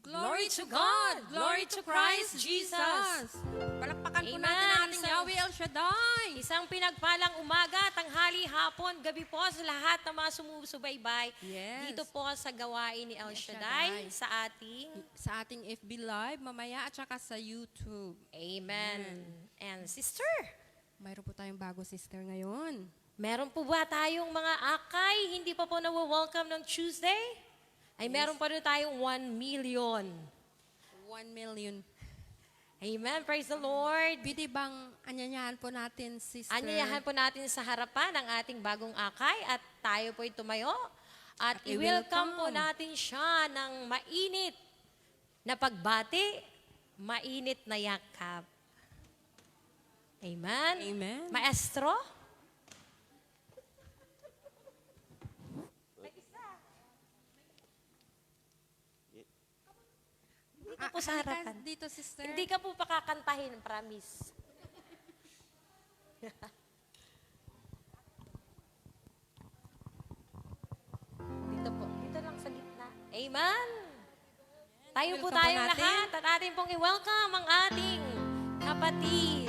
Glory to God! Glory to Christ Jesus! Palakpakan po natin ang ating Yahweh El Shaddai! Isang pinagpalang umaga, tanghali, hapon, gabi po sa lahat ng mga sumusubaybay. Yes. Dito po sa gawain ni El Shaddai. Shaddai Sa ating FB Live, mamaya at saka sa YouTube. Amen. And sister, Mayroon po tayong bago sister ngayon. meron po ba tayong mga akay hindi pa po na-welcome ng Tuesday? Ay meron pa rin tayong 1 million. 1 million. Amen. Praise the Lord. Pwede bang anyanyahan po natin, sister? Anyayahan po natin sa harapan ang ating bagong akay at tayo po'y tumayo at i-welcome po natin siya ng mainit na pagbati, mainit na yakap. Amen. Amen. Maestro? Dito po sa halika harapan. dito, sister. Hindi ka po pakakantahin, promise. Dito po, dito lang sa gitna. Amen! Tayo po Welcome po tayong natin. lahat at atin pong i-welcome ang ating kapatid.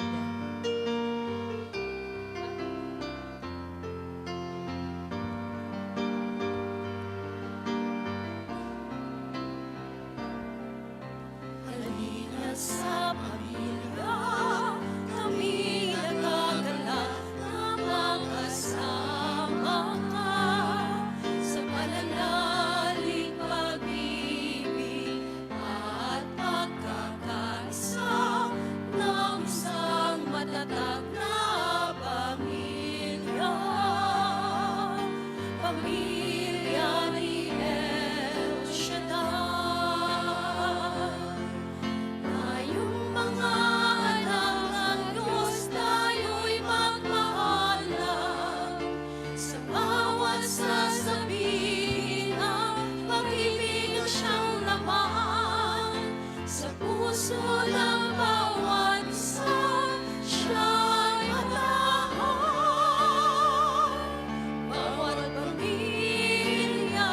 Halina sa pamilya, kami nagagalak na magkasama ka sa pananalig, pag-ibig at pagkakaisa ng isang matatag na pamilya. Pamilya ni El Shaddai. Tayong mga anak ng Diyos, tayo'y magpaalam sa bawat sasabihin ang pag-ibig ang siyang laman sa puso ng bawat isa. Siya'y matahan. Bawat pamilya,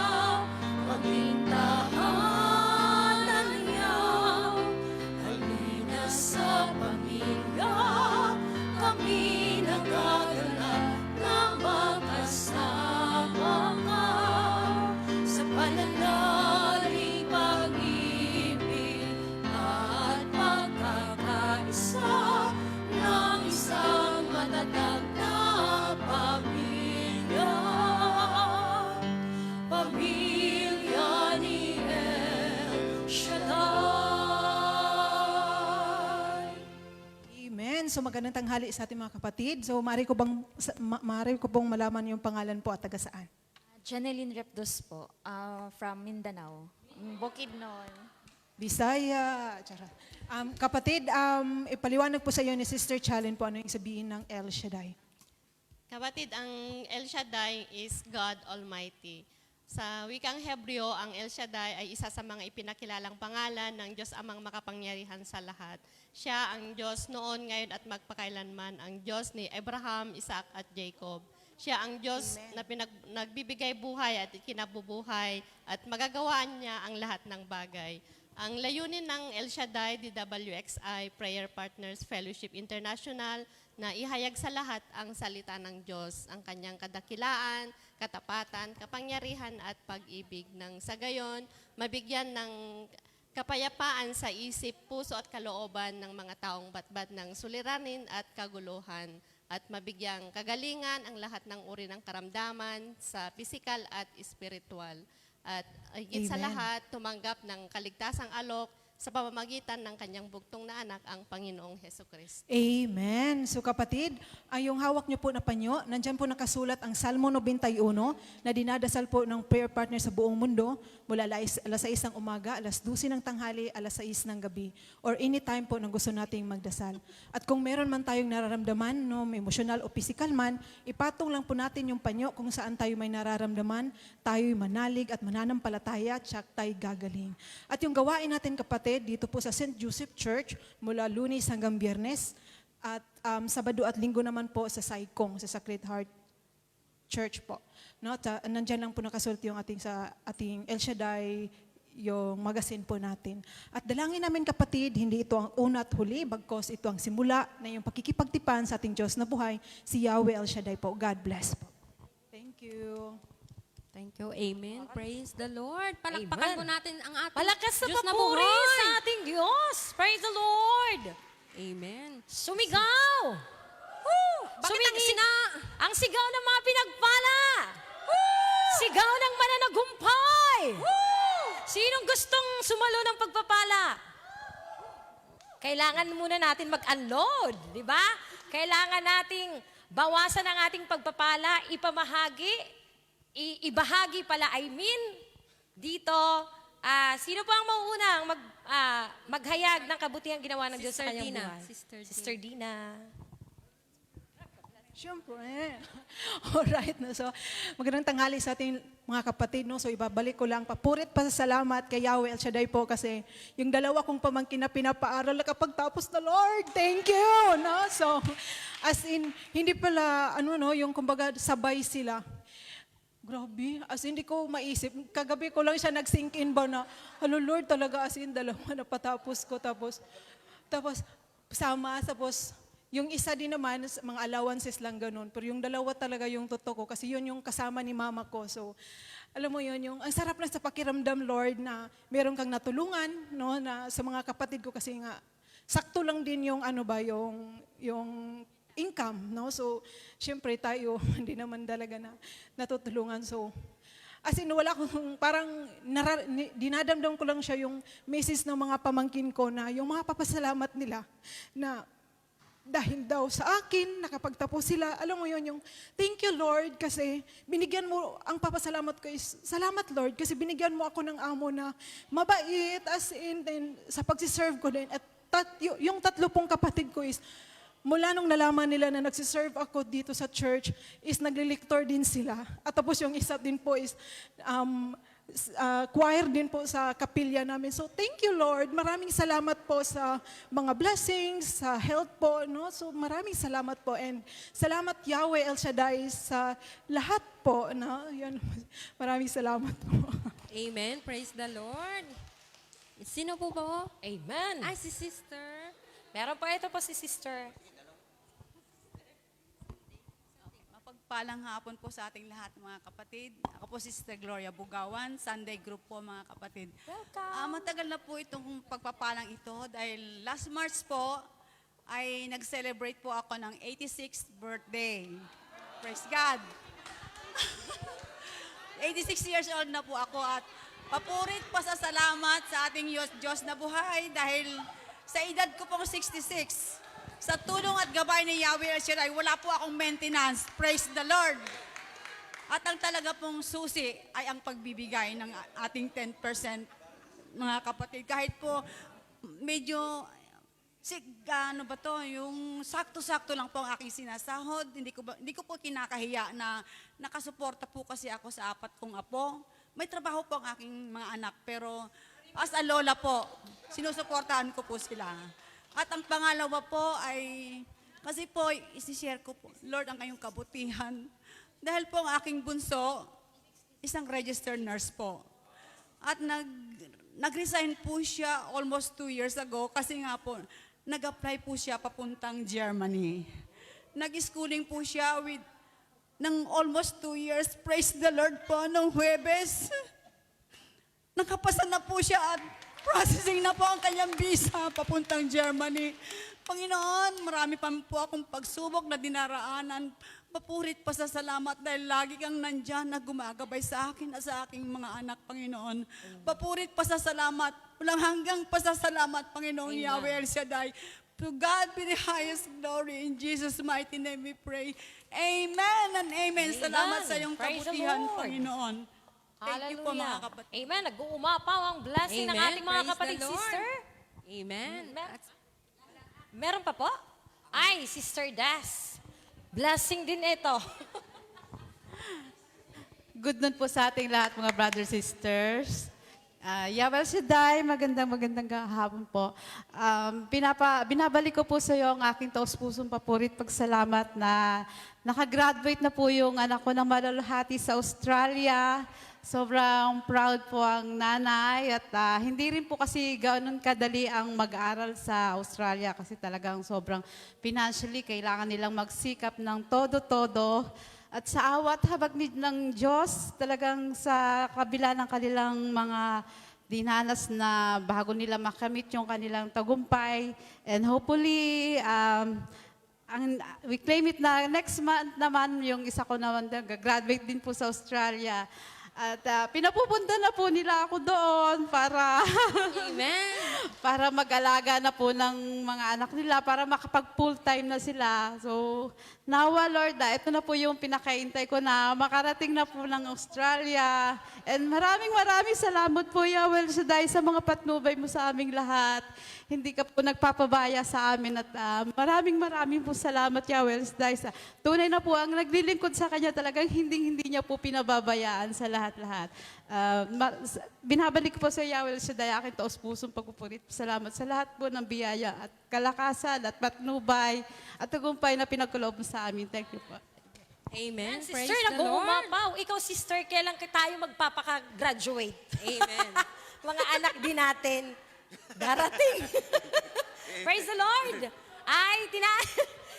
maging tahanan niya. Halina sa pamilya, kami nagagalak na magkasama ka sa pananalig, pag-ibig at pagkakaisa ng isang matatag na pamilya. Pamilya ni El Shaddai. Amen. So magandang tanghali sa ating mga kapatid. So maaari ko pong malaman yung pangalan po at taga saan? Janeline Repdos po, from Mindanao. Bukidnon. Bisaya. Tsara. Kapatid, ipaliwanag po sa iyo ni Sister Challen po ano yung sabihin ng El Shaddai. Kapatid, ang El Shaddai is God Almighty. Sa wikang Hebreo, ang El Shaddai ay isa sa mga ipinakilalang pangalan ng Diyos Amang makapangyarihan sa lahat. Siya ang Diyos noon, ngayon at magpakailanman, ang Diyos ni Abraham, Isaac at Jacob. Siya ang Diyos na nagbibigay buhay at kinabubuhay at magagawaan niya ang lahat ng bagay. Ang layunin ng El Shaddai, DWXI, Prayer Partners Fellowship International, na ihayag sa lahat ang salita ng Diyos, ang kanyang kadakilaan, katapatan, kapangyarihan at pag-ibig nang sa gayon, mabigyan ng kapayapaan sa isip, puso at kalooban ng mga taong batbat ng suliranin at kaguluhan at mabigyang kagalingan ang lahat ng uri ng karamdaman sa pisikal at espiritual. At higit sa Amen. lahat, tumanggap ng kaligtasang alok sa pamamagitan ng kanyang bugtong na anak, ang Panginoong Hesukristo. Amen. So kapatid, ay yung hawak niyo po na panyo, nandyan po nakasulat ang Salmo 91 na dinadasal po ng prayer partner sa buong mundo mula alas 6 ng umaga, alas 12 ng tanghali, alas 6 ng gabi, or anytime po na gusto nating magdasal. At kung meron man tayong nararamdaman, no, may emotional o physical man, ipatong lang po natin yung panyo kung saan tayo may nararamdaman, tayo'y manalig at mananampalataya, tsak tayo gagaling. At yung gawain natin kapatid, dito po sa St. Joseph Church, mula Lunes hanggang Biyernes, at Sabado at Linggo naman po sa Saikong, sa Sacred Heart Church po. No, nandyan lang po nakasulat yung ating El Shaddai yung magazine po natin. At dalangin namin kapatid, hindi ito ang una at huli, bagkos ito ang simula na yung pakikipagtipan sa ating Diyos na buhay, si Yahweh El Shaddai po. God bless po. Thank you. Thank you. Amen. Praise the Lord. Palakpakan Amen. po natin ang ating Palakas na Diyos na papuri buhay. sa ating Diyos. Praise the Lord. Amen. Sumigaw. Woo! Bakit ang ina? Ang sigaw ng mga pinagpala. Sigaw ng mananagumpay. Sinong gustong sumalo ng pagpapala? Kailangan muna natin mag-unload, di ba? Kailangan nating bawasan ang ating pagpapala, ipamahagi, ibahagi pala, dito. Sino pa ang mauunang maghayag ng kabutihang ginawa ng Diyos sa Sister kanyang Dina. buhay? Sister Dina. Siyempre. Alright. No? So, magandang tanghali sa ating mga kapatid. No? So, ibabalik ko lang. Papurit pa sa salamat kay Yahweh El Shaddai po kasi yung dalawa kong pamangkin na pinapaaral na kapag tapos na, Lord, thank you! No? So, as in, hindi pala, yung kumbaga sabay sila. Grabe, as in, hindi ko maisip. Kagabi ko lang siya nag-sink in ba na, hello Lord, talaga as in, dalawa na patapos ko. Tapos, sama, tapos, yung isa din naman, mga allowances lang ganun. Pero yung dalawa talaga yung totoo ko kasi yun yung kasama ni mama ko. So, alam mo yun, yung, ang sarap lang sa pakiramdam, Lord, na meron kang natulungan, no, na sa mga kapatid ko kasi nga, sakto lang din yung yung income, no? So, syempre tayo, hindi naman talaga na natutulungan. So, as in, wala akong, parang dinadamdam ko lang siya yung message ng mga pamangkin ko na yung mga papasalamat nila na dahil daw sa akin, nakapagtapos sila, alam mo yun, yung thank you Lord kasi binigyan mo, ang papasalamat ko is, salamat Lord kasi binigyan mo ako ng amo na mabait as in, then, sa pagsiserve ko din. At yung tatlo pong kapatid ko is, mula nung nalaman nila na nagsiserve ako dito sa church, is nagliliktor din sila. At tapos yung isa din po is, choir din po sa kapilya namin. So thank you Lord. Maraming salamat po sa mga blessings, sa health po, no? So maraming salamat po and salamat Yahweh El Shaddai sa lahat po, no? Yan. Maraming salamat po. Amen. Praise the Lord. Sino po ba? Amen. Ay, si Sister. Meron pa ito po si Sister. Mapagpalang hapon po sa ating lahat mga kapatid. Ako po si Sister Gloria Bugawan, Sunday Group po mga kapatid. Welcome. Matagal na po itong pagpapalang ito dahil last March po ay nag-celebrate po ako ng 86th birthday. Praise God! 86 years old na po ako at papurit pa sa salamat sa ating Diyos na buhay dahil sa edad ko pong 66, sa tulong at gabay ni Yahweh El Shaddai, wala po akong maintenance. Praise the Lord! At ang talaga pong susi ay ang pagbibigay ng ating 10%, mga kapatid. Kahit po medyo, yung sakto-sakto lang po ang aking sinasahod. Hindi ko po kinakahiya na nakasuporta po kasi ako sa 4 kong apo. May trabaho po ang aking mga anak, pero as a lola po, sinusuportahan ko po sila. At ang pangalawa po ay, kasi po, isi-share ko po, Lord, ang kayong kabutihan. Dahil po ang aking bunso, isang registered nurse po. At nag-resign po siya almost 2 years ago kasi nga po, nag-apply po siya papuntang Germany. Nag-schooling po siya ng almost 2 years. Praise the Lord po, nung Huwebes. Nakapasa na po siya at processing na po ang kanyang visa papuntang Germany. Panginoon, marami pa po akong pagsubok na dinaraanan. Papurit pa sa salamat dahil lagi kang nandyan na gumagabay sa akin at sa aking mga anak, Panginoon. Papurit pa sa salamat. Walang hanggang pasasalamat, Panginoon Yahweh El Shaddai. To God be the highest glory. In Jesus' mighty name we pray. Amen and amen. Salamat sa iyong Praise the kabutihan, Lord. Panginoon. Thank you po mga kapatid. Amen. Nag-uumapaw ang blessing ng Amen. ating mga Praise kapatid, the Lord. sister. Amen. Meron pa po? Ay, Sister Das. Blessing din ito. Good noon po sa ating lahat mga brothers sisters. Yahweh Shaddai, magandang hapon po. Binabalik ko po sa iyo ang aking taos-pusong papurit pagsalamat na nakagraduate na po yung anak ko ng malalahati sa Australia. sobrang proud po ang nanay at hindi rin po kasi ganoon kadali ang mag-aral sa Australia kasi talagang sobrang financially kailangan nilang magsikap ng todo-todo. At sa awat habag ng Diyos, talagang sa kabila ng kanilang mga dinanas na bago nila makamit yung kanilang tagumpay. And hopefully, we claim it na next month naman, yung isa ko naman, graduate din po sa Australia. At pinapupunta na po nila ako doon para Amen. para mag-alaga na po ng mga anak nila, para makapag full-time na sila. So, nawa Lord, ito na po yung pinakaintay ko na makarating na po ng Australia. And maraming salamat po, Yahweh Shaddai, sa mga patnubay mo sa aming lahat. Hindi ka po nagpapabaya sa amin at maraming po salamat, Yahweh Shaddai. Tunay na po ang naglilingkod sa Kanya, talagang hindi niya po pinababayaan sa lahat-lahat. Binabalik po sa Yahweh Shaddai, aking taos-pusong pagpupurit. Salamat sa lahat po ng biyaya at kalakasan at patnubay at tagumpay na pinagkuloob mo sa amin. Thank you po. Amen. Praise Sister, the Lord. nag-uumapaw. Ikaw, sister, kailan tayo magpapaka-graduate? Amen. Mga anak din natin, darating. Praise the Lord. Ay,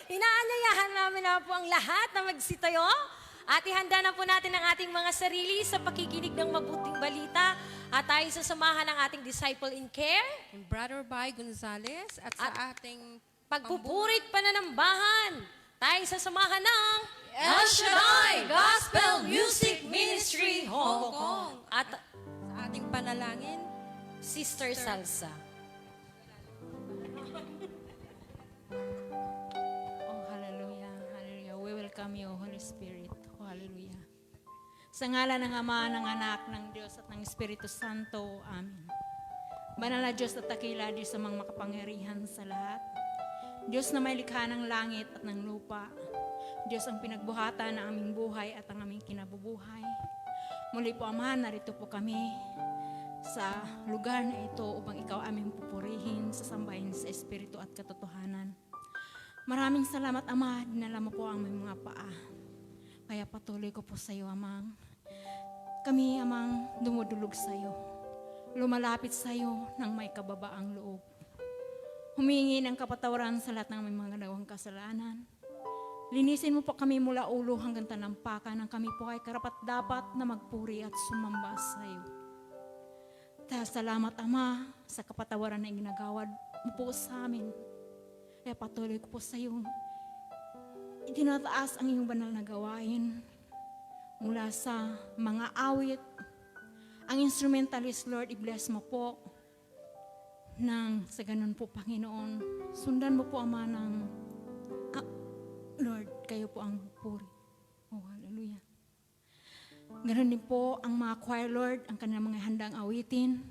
inaanyayahan namin na po ang lahat na magsitayo. At ihanda na po natin ang ating mga sarili sa pakikinig ng mabuting balita. At tayo sasamahan ng ating disciple in care. Brother Bay Gonzales at sa ating Pagpupurit pananambahan. Tayo sasamahan ng El Shaddai Gospel Music Ministry Hong Kong. At sa ating panalangin. Sister Salsa. Oh, hallelujah, hallelujah. We welcome you, Holy Spirit. Oh, hallelujah. Sa ngalan ng Ama, ng Anak, ng Diyos at ng Espiritu Santo. Amen. Banal na Diyos at dakila, Diyos sa mga makapangyarihan sa lahat. Diyos na may likha ng langit at ng lupa. Diyos ang pinagbuhatan ng aming buhay at ang aming kinabubuhay. Muli po, Ama, narito po kami sa lugar na ito upang ikaw aming pupurihin, sasambahin sa Espiritu at katotohanan. Maraming salamat, Ama, dinala mo po ang aming mga paa. Kaya patuloy ko po sa iyo, Amang. Kami, Amang, dumudulog sa iyo. Lumalapit sa iyo ng may kababaang loob. Humingi ng kapatawaran sa lahat ng aming mga nagawang kasalanan. Linisin mo po kami mula ulo hanggang talampakan nang kami po ay karapat-dapat na magpuri at sumamba sa iyo. Dahil salamat, Ama, sa kapatawaran na ginagawad mo po sa amin. Kaya patuloy ko po sa iyo. Itinataas ang iyong banal na gawain mula sa mga awit. Ang instrumentalist, Lord, i-bless mo po nang sa ganun po, Panginoon. Sundan mo po, Ama, ng Lord, kayo po ang puri. Oh, hallelujah. Ganon din po ang mga choir, Lord, ang kanilang mga handang awitin.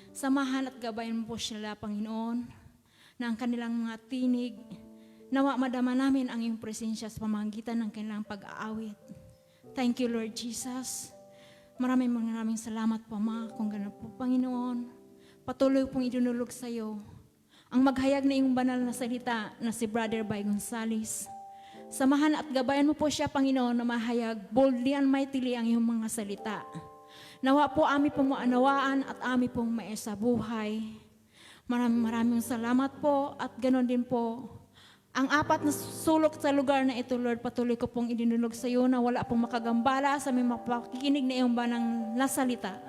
Samahan at gabayan mo po sila, Panginoon, na ang kanilang mga tinig, nawa madama namin ang iyong presensya sa pamamagitan ng kanilang pag-aawit. Thank you, Lord Jesus. Maraming salamat po, Ama, kung gano'n po, Panginoon. Patuloy pong idunulog sa iyo ang maghayag na iyong banal na salita na si Brother Bay Gonzales. Samahan at gabayan mo po siya, Panginoon, na mahayag boldly and mightily ang iyong mga salita. Nawa po ami pong maanawaan at ami pong maesa buhay. Maraming salamat po at ganoon din po. Ang apat na sulok sa lugar na ito, Lord, patuloy ko pong idinulog sa iyo na wala pong makagambala sa aming mapakikinig na iyong banang nasalita.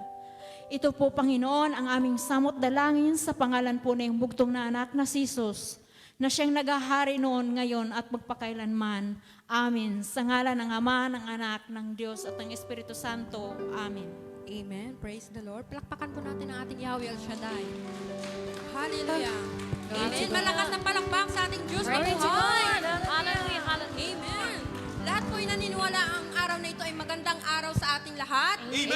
Ito po, Panginoon, ang aming samot dalangin sa pangalan po na iyong bugtong na anak na si Jesus, na siyang nagahari noon, ngayon at magpakailanman. Amen. Sa ngalan ng Ama, ng Anak, ng Diyos at ng Espiritu Santo. Amen. Amen. Praise the Lord. Palakpakan po natin ang ating Yahweh El Shaddai. Hallelujah. Amen. Malakas na palakpak sa ating Diyos. Praise Mabuhay. God. Hallelujah, hallelujah. Amen. Lahat po ay naniniwala ang araw na ito ay magandang araw sa ating lahat. Amen.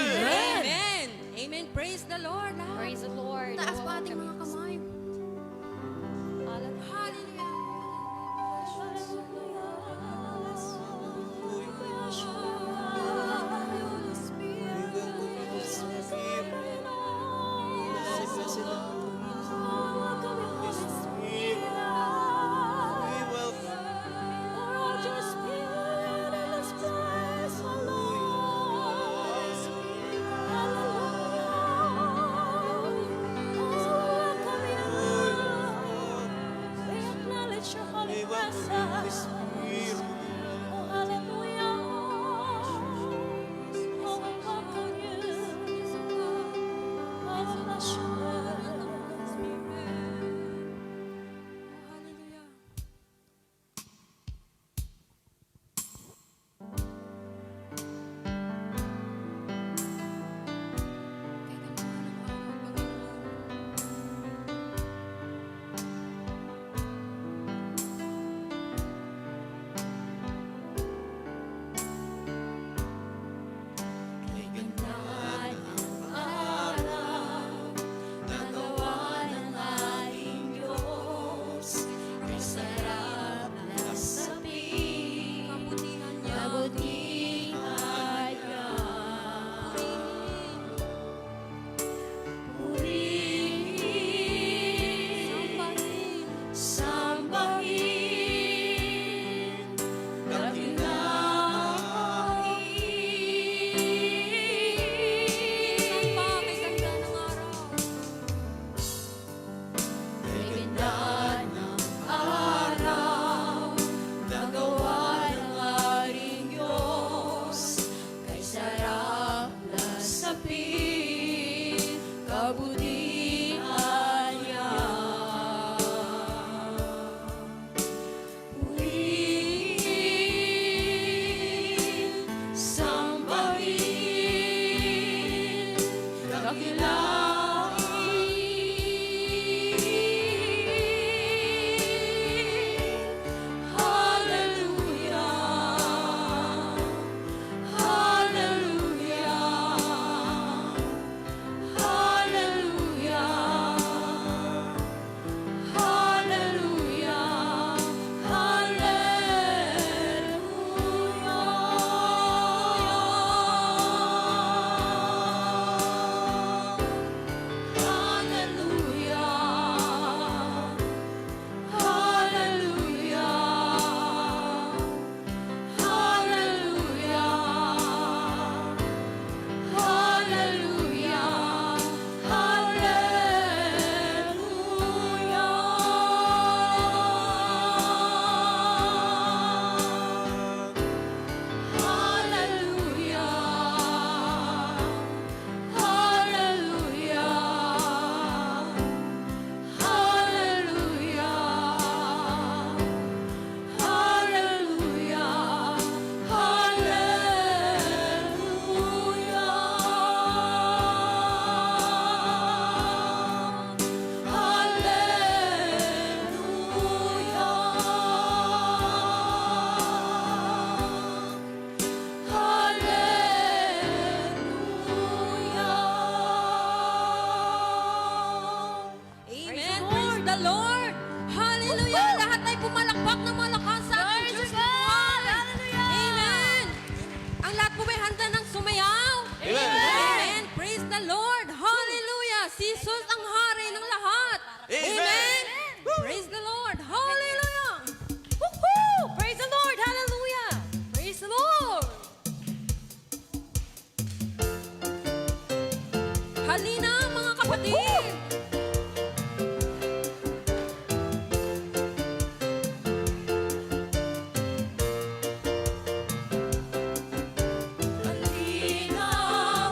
Amen. Amen. Praise the Lord. Lahat. Praise the Lord. Taas po ating mga kamay. Hallelujah. si Jesus ang hari ng lahat. Amen. Praise the Lord. Hallelujah. Woohoo! Praise the Lord! Hallelujah! Praise the Lord! Halina mga kapatid. Halina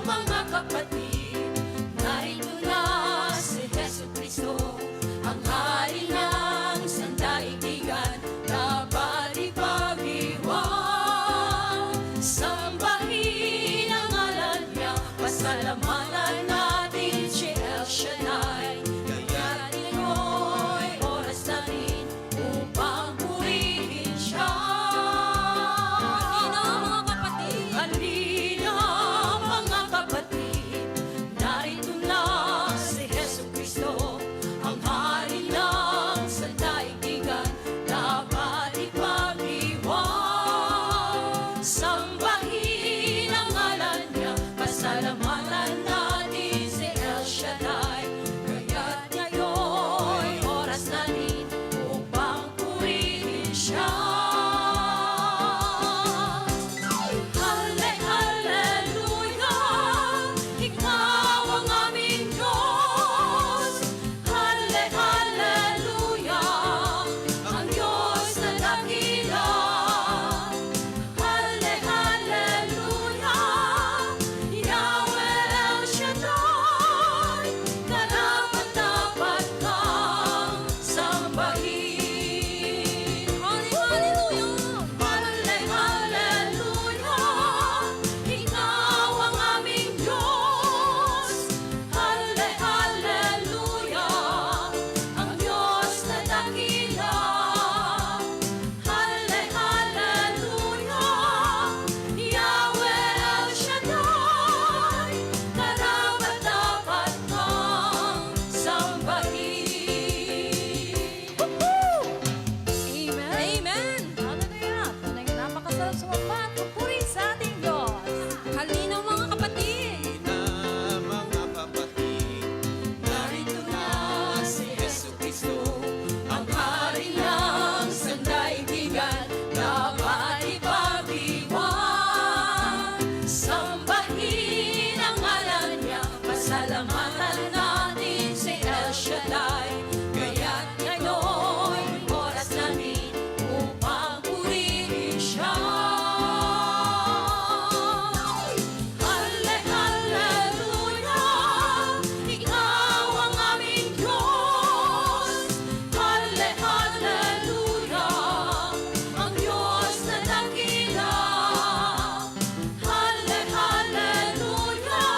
mga kapatid, narito na si Jesucristo, ang hari ng sandaigdigan, dapat ipag-iwan. Sambahin ang ngalan niya, pasalamatan natin si El Shaddai. Kaya't ngayon'y oras na rin upang purihin siya. Halina mga kapatid. Halina mga kapatid, narito na si Jesucristo, ang hari ng sandaigdigan, dapat ipag-iwan. Sambahin ang ngalan niya, pasalamatan natin si El Shaddai. Kaya't ngayon'y oras na rin upang purihin siya. Hallelujah, ikaw ang aming Diyos. Hallelujah, ang Diyos na dakila. Hallelujah, Yahweh El Shaddai, karapat-dapat kang sambahin. Hallelujah. Hallelujah, ikaw ang aming Diyos. Hallelujah, ang Diyos na dakila. Hallelujah, Yahweh El Shaddai, karapat-dapat kang sambahin. Woohoo! Amen. Amen. Hallelujah! Tunay na napakasarap sumapat. Papuri sa ating Diyos. Halina mga kapatid. Mga kapatid, Narito na si Jesucristo, ang hari ng sandaigdigan, dapat ipag-iwan. Sambahin ang ngalan niya, pasalamatan natin si El Shaddai. Kaya't ngayon'y oras na rin upang purihin siya. Hallelujah, ikaw ang aming Diyos. Hallelujah, ang Diyos na dakila. Hallelujah,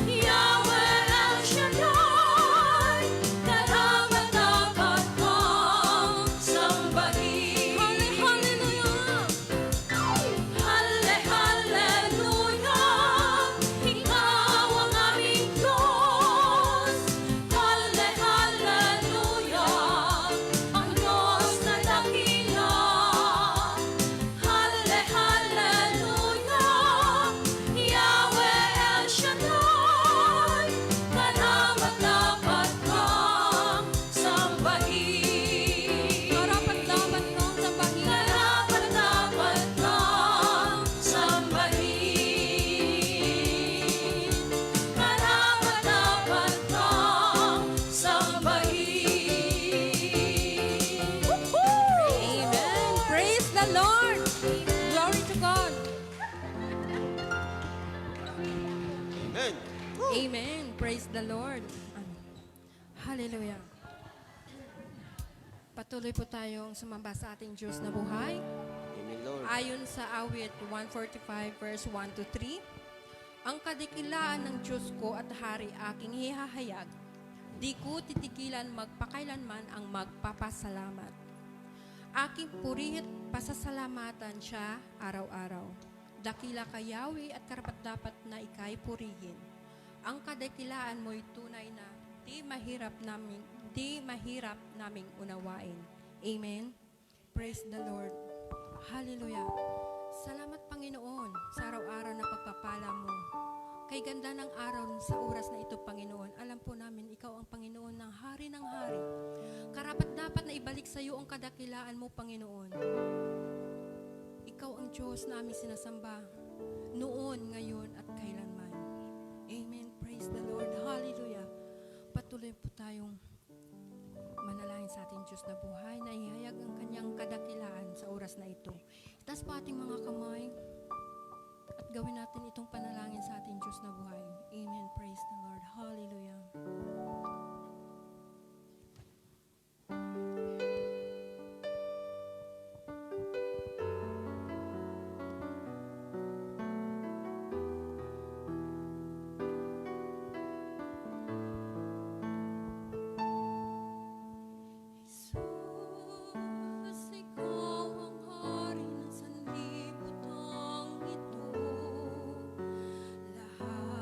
Yahweh El Shaddai, karapat-dapat kang sambahin. Hallelujah. Hallelujah, ikaw ang aming Diyos. Hallelujah, ang Diyos na dakila. Hallelujah, Yahweh El Shaddai, karapat-dapat kang sambahin. Karapat-dapat kang sambahin. Karapat-dapat kang sambahin. Karapat-dapat kang sambahin. Amen. Praise the Lord. Glory to God. Amen. Amen. Praise the Lord. Hallelujah. Patuloy po tayong sumamba sa ating Diyos na buhay. Amen, Lord. Ayon sa awit 145 verse 1 to 3, ang kadikilaan ng Diyos ko at hari aking hihahayag, di ko titigilan magpakailanman ang magpapasalamat. Aking puri't pasasalamatan siya araw-araw. Dakila ka Yahweh at karapat-dapat na ika'y purihin. Ang kadakilaan mo'y tunay na di mahirap naming unawain. Amen. Praise the Lord. Hallelujah. Salamat Panginoon sa araw-araw na pagpapala mo. Kay ganda ng araw sa oras na ito, Panginoon, alam po namin, Ikaw ang Panginoon ng hari ng hari. Karapat dapat na ibalik sa iyo ang kadakilaan mo, Panginoon. Ikaw ang Diyos na aming sinasamba, noon, ngayon, at kailanman. Amen. Praise the Lord. Hallelujah. Patuloy po tayong manalangin sa ating Diyos na buhay, na ihayag ang kanyang kadakilaan sa oras na ito. Itaas po ating mga kamay at gawin natin itong panalangin sa ating Diyos na buhay. Amen. Praise the Lord. Hallelujah. Jesus, ikaw ang hari ng sanlibutan ito. Lahat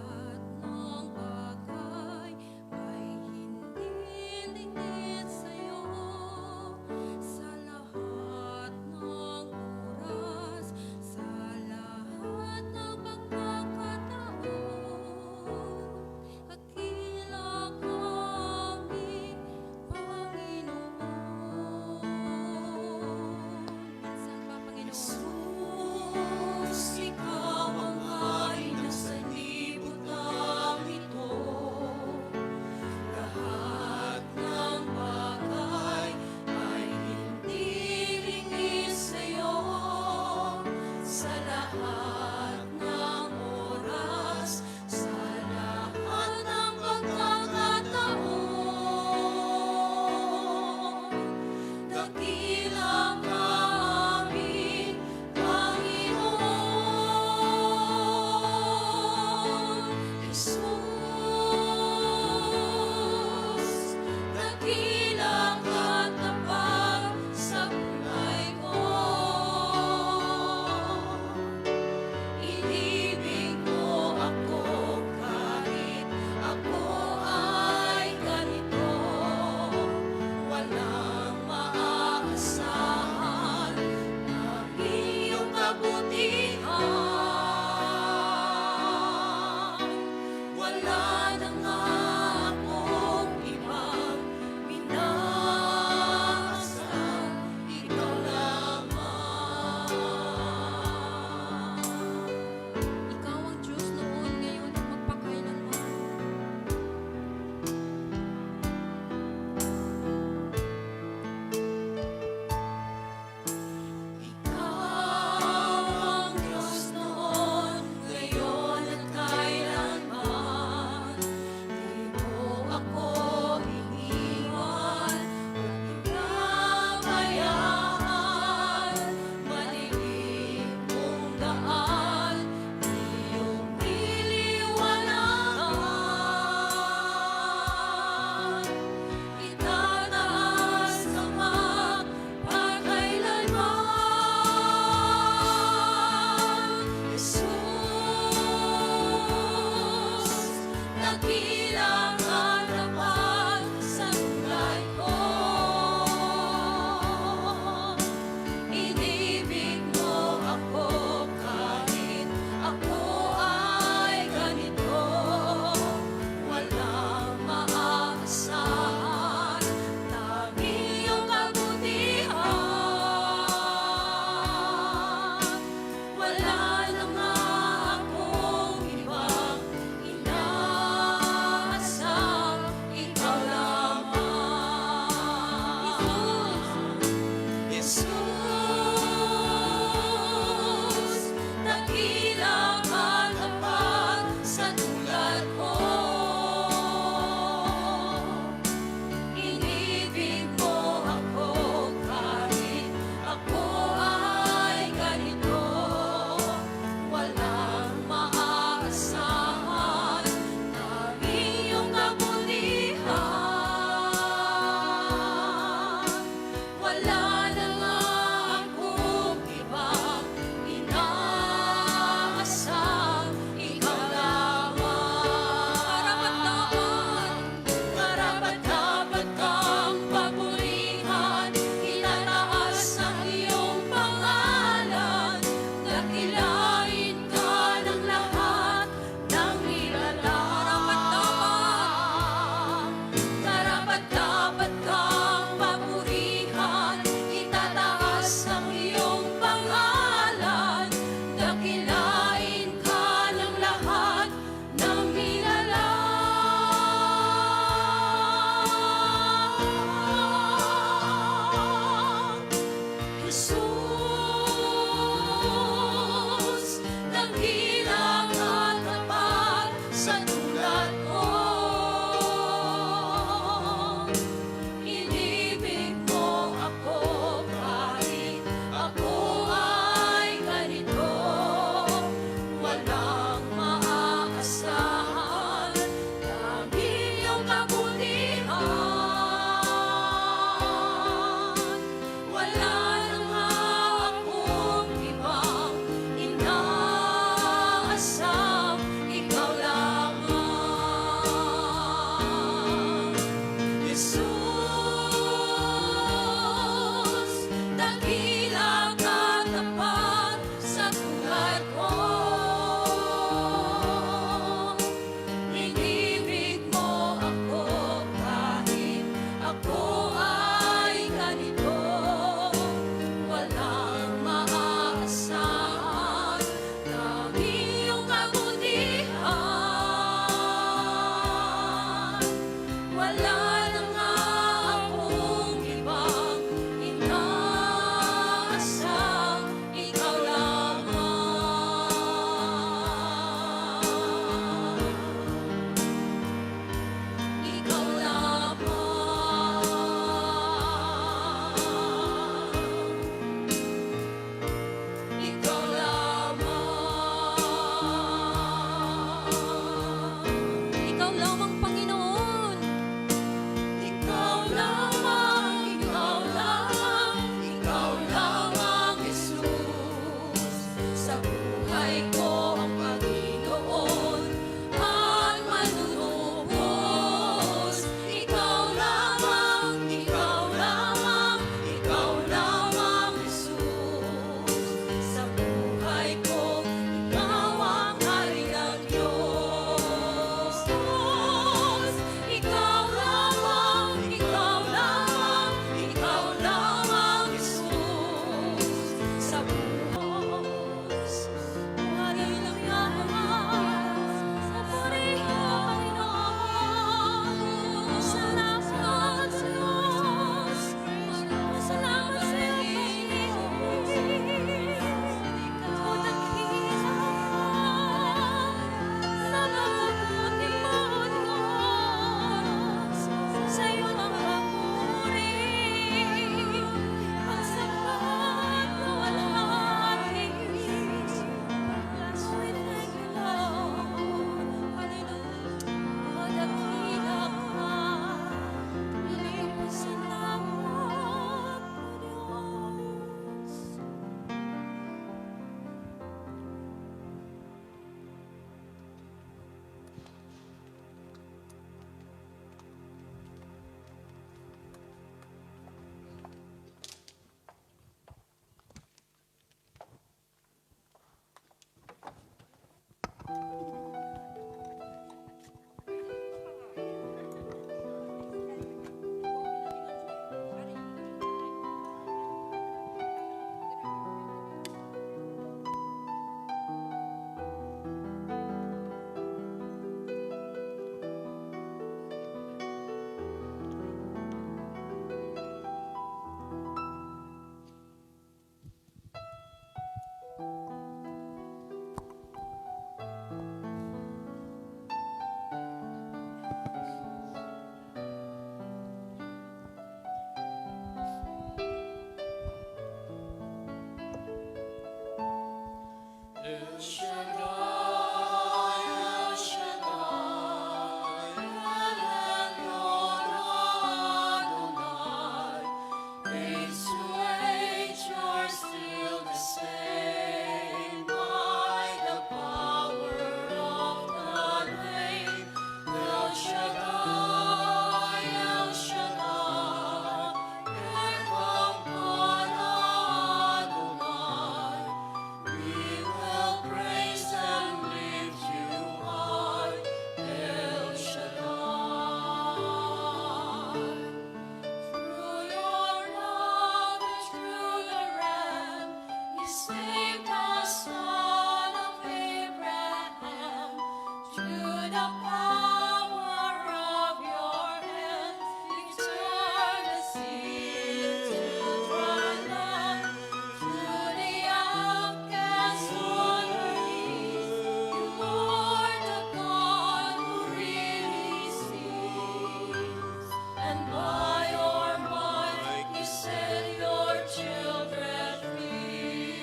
the power of your hand, you turn the sea into dry land. To the outcast on her knees, you are the God who really sees. And by your might, you set your children free.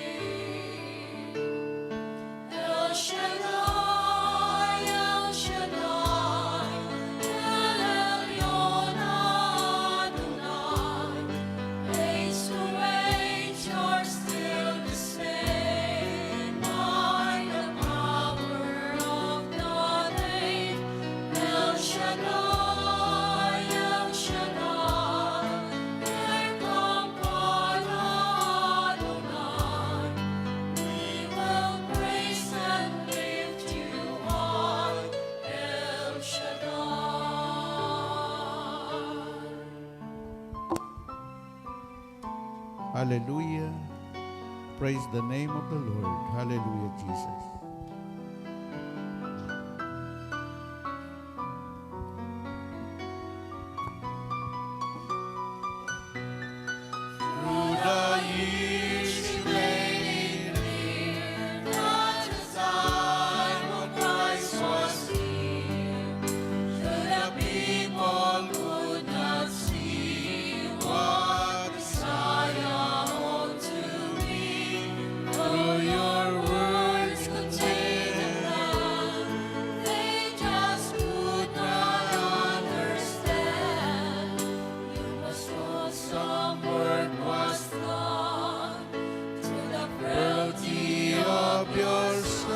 El Shaddai, El Shaddai, El Elyon Adonai. Age to age are still the same. By the power of the name, El Shaddai, El Shaddai, Erkamkar Adonai. We will praise and lift you high, El Shaddai. Hallelujah. Praise the name of the Lord. Hallelujah, Jesus. Through the years He made it clear Not the time when Christ was here, the people could not see what Messiah ought to be. Though your words contain a plan, they just could not understand. You must know some work was done to the frailty of your Son.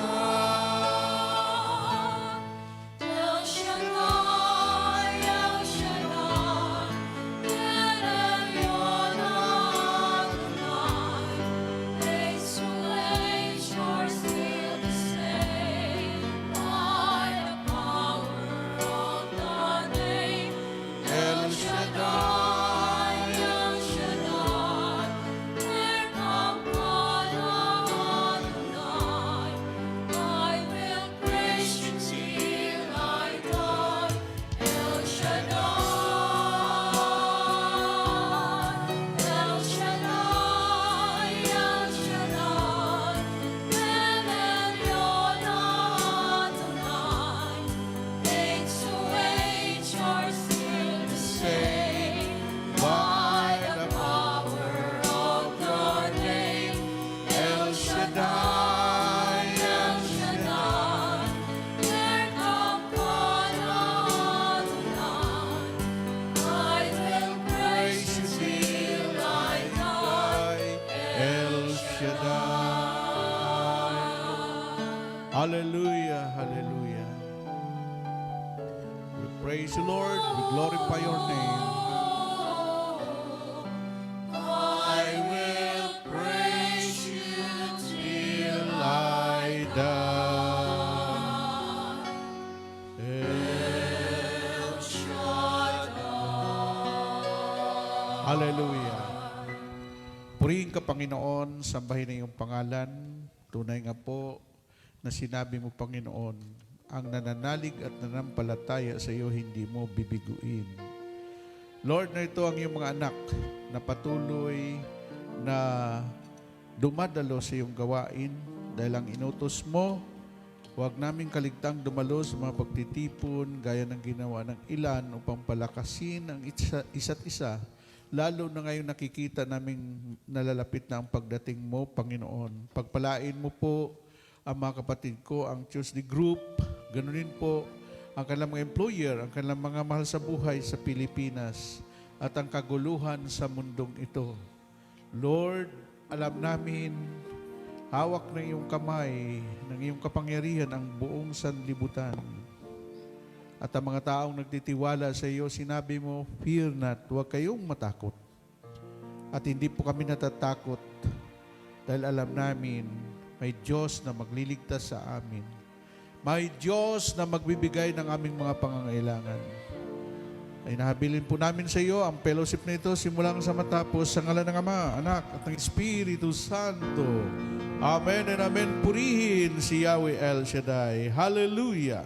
El Shaddai, El Shaddai, El Elyon Adonai. Age to age are still the same. By the power of the name, El Shaddai, El Shaddai, Erkamkar Adonai. I will praise you till I die, El Shaddai, El Shaddai, El Shaddai, El Elyon Adonai. Age to age are still the same. By the power of the name, El Shaddai, El Shaddai, Erkamkar Adonai. I will praise you till I die, El Shaddai. Hallelujah, hallelujah. We praise you, Lord. We glorify your name. I will praise you till I die. El Shaddai. Hallelujah. Purihin ka, Panginoon, sambahin na iyong pangalan. Tunay nga po na sinabi mo, Panginoon, ang nananalig at nanampalataya sa iyo hindi mo bibiguin. Lord, na ito ang iyong mga anak na patuloy na dumadalo sa iyong gawain dahil ang inutos mo, huwag naming kaligtang dumalo sa mga pagtitipon gaya ng ginawa ng ilan upang palakasin ang isa't isa, lalo na ngayon nakikita naming nalalapit na ang pagdating mo, Panginoon. Pagpalain mo po ang mga kapatid ko, ang Tuesday Group, ganunin po ang kanilang mga employer, ang kanilang mga mahal sa buhay sa Pilipinas at ang kaguluhan sa mundong ito. Lord, alam namin, hawak ng iyong kamay, ng iyong kapangyarihan ang buong sanlibutan. At ang mga taong nagtitiwala sa iyo, sinabi mo, fear not, huwag kayong matakot. At hindi po kami natatakot dahil alam namin, may Diyos na magliligtas sa amin. May Diyos na magbibigay ng aming mga pangangailangan. Ay nahabilin po namin sa iyo ang fellowship na ito simulang sa matapos sa ngalan ng Ama, Anak at ng Espiritu Santo. Amen and amen. Purihin si Yahweh El Shaddai. Hallelujah.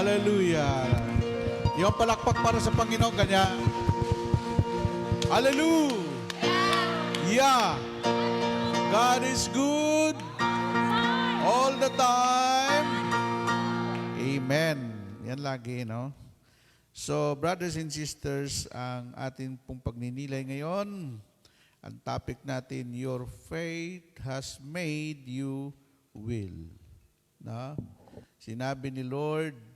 Hallelujah. Yung palakpak para sa Panginoon, kanya. Hallelujah. God is good all the time. Amen. Yan lagi, no? So, brothers and sisters, ang ating pong pagninilay ngayon, ang topic natin, your faith has made you will. No? Sinabi ni Lord,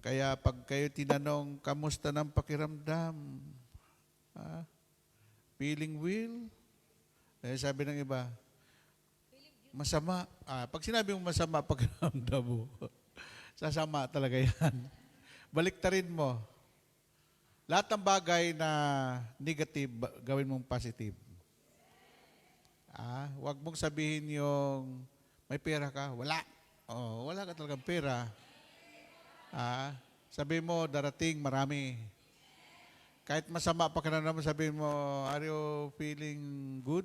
kaya pag kayo tinanong, kamusta ng pakiramdam? Feeling will? Eh, sabi ng iba, masama. Pag sinabi mo masama, pakiramdam mo, sasama talaga yan. Baliktarin mo. Lahat ng bagay na negative, gawin mong positive. Huwag mong sabihin yung may pera ka, wala. Wala ka talagang pera. Sabihin mo, darating, marami. Kahit masama pa ka na naman, sabihin mo, are you feeling good?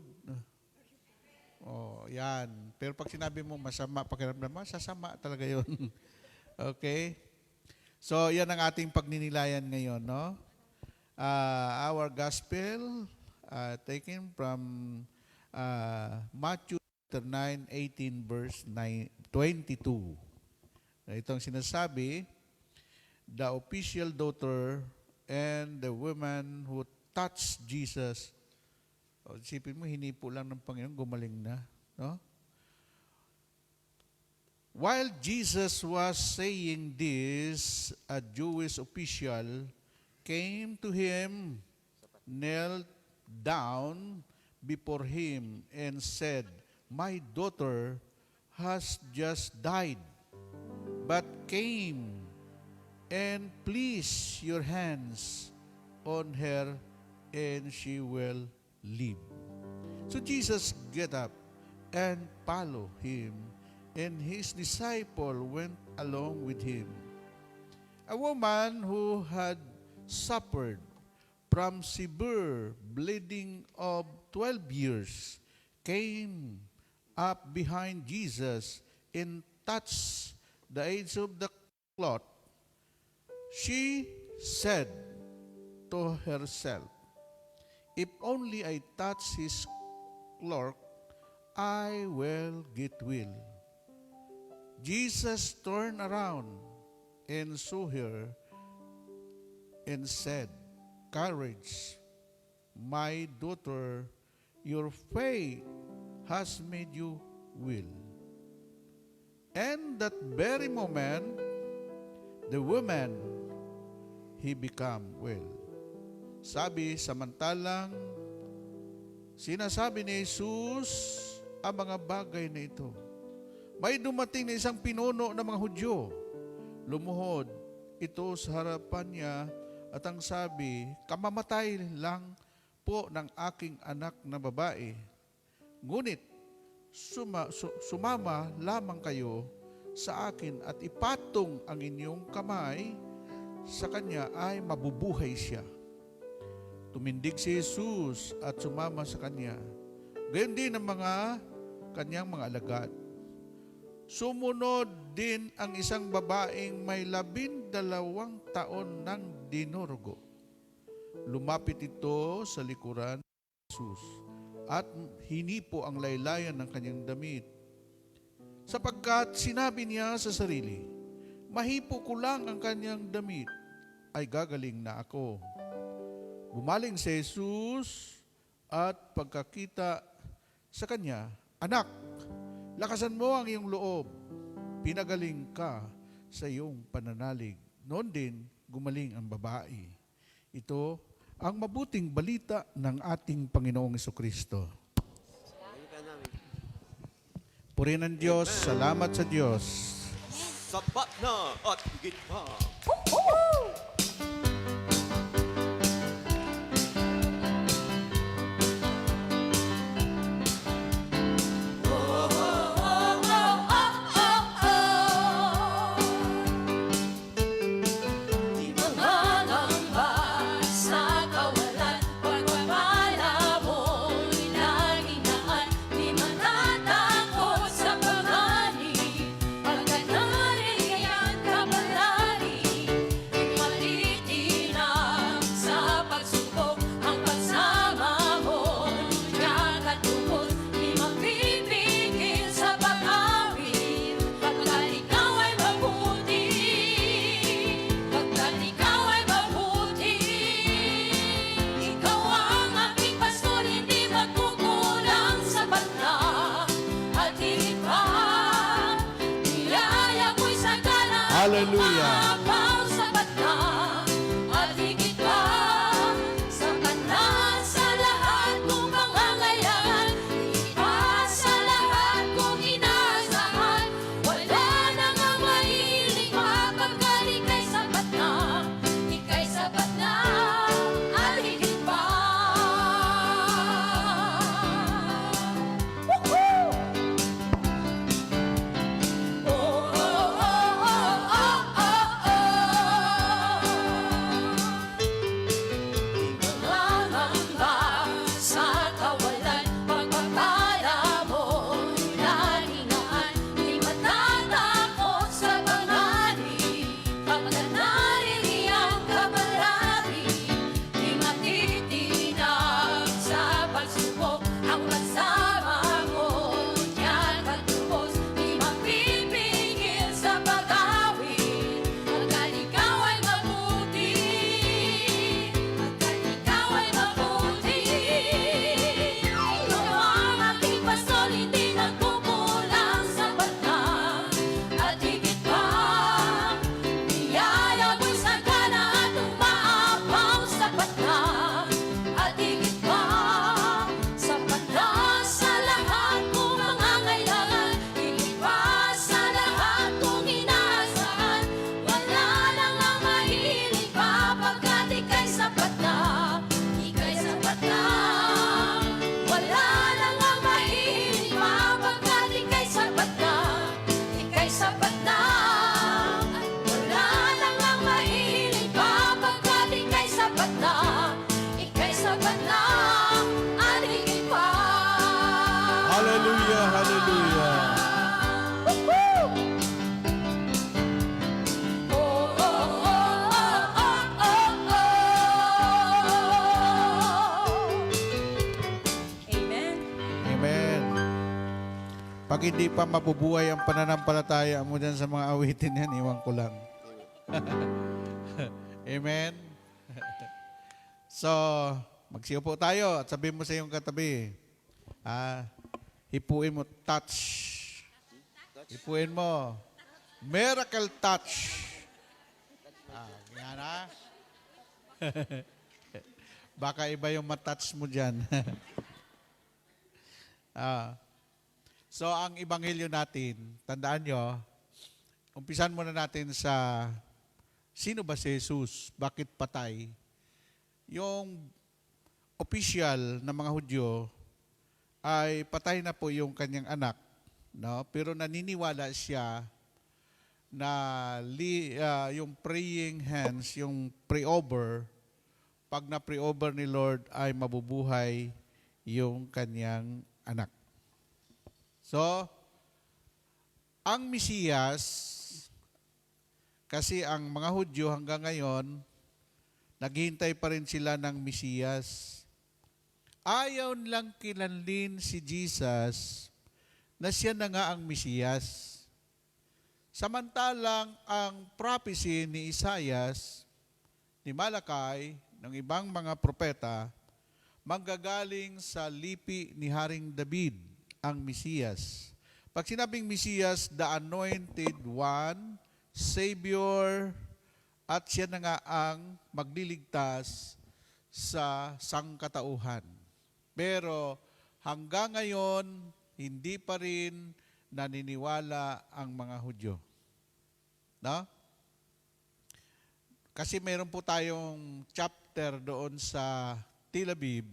Yan. Pero pag sinabi mo, masama pa ka na naman, sasama talaga yun. Okay? So, yan ang ating pagninilayan ngayon, no? Our gospel taken from Matthew 9:18 verse 22. Itong sinasabi, the official daughter and the woman who touched Jesus. Isipin mo, hinipo lang ng Panginoon, gumaling na. No? While Jesus was saying this, a Jewish official came to him, knelt down before him, and said, "My daughter has just died, but came and place your hands on her, and she will live." So Jesus get up and follow him, and his disciple went along with him. A woman who had suffered from severe bleeding of 12 years came up behind Jesus and touched the edge of the cloth. She said to herself, "If only I touch his cloak, I will get well." Jesus turned around and saw her and said, "Courage, my daughter, your faith has made you well." And that very moment, the woman, he became well. Sabi, samantalang sinasabi ni Jesus ang mga bagay na ito, may dumating na isang pinuno ng mga Hudyo. Lumuhod ito sa harapan niya at ang sabi, "Kamamatay lang po ng aking anak na babae. Ngunit sumama lamang kayo sa akin at ipatong ang inyong kamay sa kanya ay mabubuhay siya." Tumindig si Jesus at sumama sa kanya. Gayon din ang mga kanyang mga alagad. Sumunod din ang isang babaeng may 12 taon ng dinurugo. Lumapit ito sa likuran ni Jesus at hinipo ang laylayan ng kanyang damit. Sapagkat sinabi niya sa sarili, "Mahipo ko lang ang kanyang damit, ay gagaling na ako." Bumaling si Jesus at pagkakita sa kanya, "Anak, lakasan mo ang iyong loob. Pinagaling ka sa iyong pananalig." Noon din, gumaling ang babae. Ito ang mabuting balita ng ating Panginoong Jesucristo. Purihin ang Diyos. Salamat sa Diyos. Sapat na at higit pa. Di mangalamba sa kawalan, pagpapala mo'y laging naan. Di manatakot sa pagani, pagkat naririyan ka pa Hallelujah. Maapaw sapat na at higit pa. Sapat na sa lahat kong pangangailangan. Higit pa sa lahat kong inaasahan. Wala na nga mahiling mapagkat ika'y sapat na. Ika'y sapat na at higit pa. Woohoo! Oh, oh, oh, oh, oh, oh, oh. Nangangamba sa kawalan, pagpapala mo, lalingaan, di matatakot sa panganib. Kapag naririyang kaparami, di matitinag sa pagsubok. Ang pagsama mo, diyan patubos, di mapipigil sa pag-awit. Hanggang ikaw ay mabuti, hanggang ikaw ay mabuti. Ikaw ang aking pastol, hindi nagkukulang, sapat na at higit pa. Biyaya mo'y sagana at umaapaw, sapat na at higit pa. Sapat na sa lahat kong pangangailangan, higit pa sa lahat kong inaasahan. Wala na nga mahiling pa, pagkat ika'y sapat na, ika'y sapat na. Wala na nga mahiling pa, pagkat ika'y sapat na, ika'y sapat na. Wala na nga mahiling pa, pagkat ika'y sapat na, ika'y sapat na, at higit pa. Hallelujah, hallelujah. Woohoo! Oh, oh, oh, oh, oh, oh. Amen. Amen. Pag hindi pa mabubuhay ang pananampalataya mo dyan sa mga awitin yan, iwan ko lang. Amen. So, magsiupo tayo at sabihin mo sa iyong katabi, hipuin mo, touch. Hipuin mo. Miracle touch. Yan ha. Baka iba yung matouch mo dyan. So, ang ebanghelyo natin, tandaan nyo, umpisan muna natin sa sino ba si Jesus? Bakit patay? Yung official na mga Hudyo ay patay na po yung kanyang anak, no? Pero naniniwala siya na yung praying hands, yung pray-over, pag na-pray-over ni Lord ay mabubuhay yung kanyang anak. So, ang Mesiyas, kasi ang mga Hudyo hanggang ngayon, naghihintay pa rin sila ng Mesiyas. Ayaw lang kilanlin si Jesus na siya na nga ang Mesiyas. Samantalang ang prophecy ni Isaias, ni Malakay, ng ibang mga propeta, manggagaling sa lipi ni Haring David, ang Mesiyas. Pag sinabing Mesiyas, the Anointed One, Savior, at siya na nga ang magliligtas sa sangkatauhan. Pero hanggang ngayon, hindi pa rin naniniwala ang mga Hudyo. No? Kasi mayroon po tayong chapter doon sa Tel Aviv.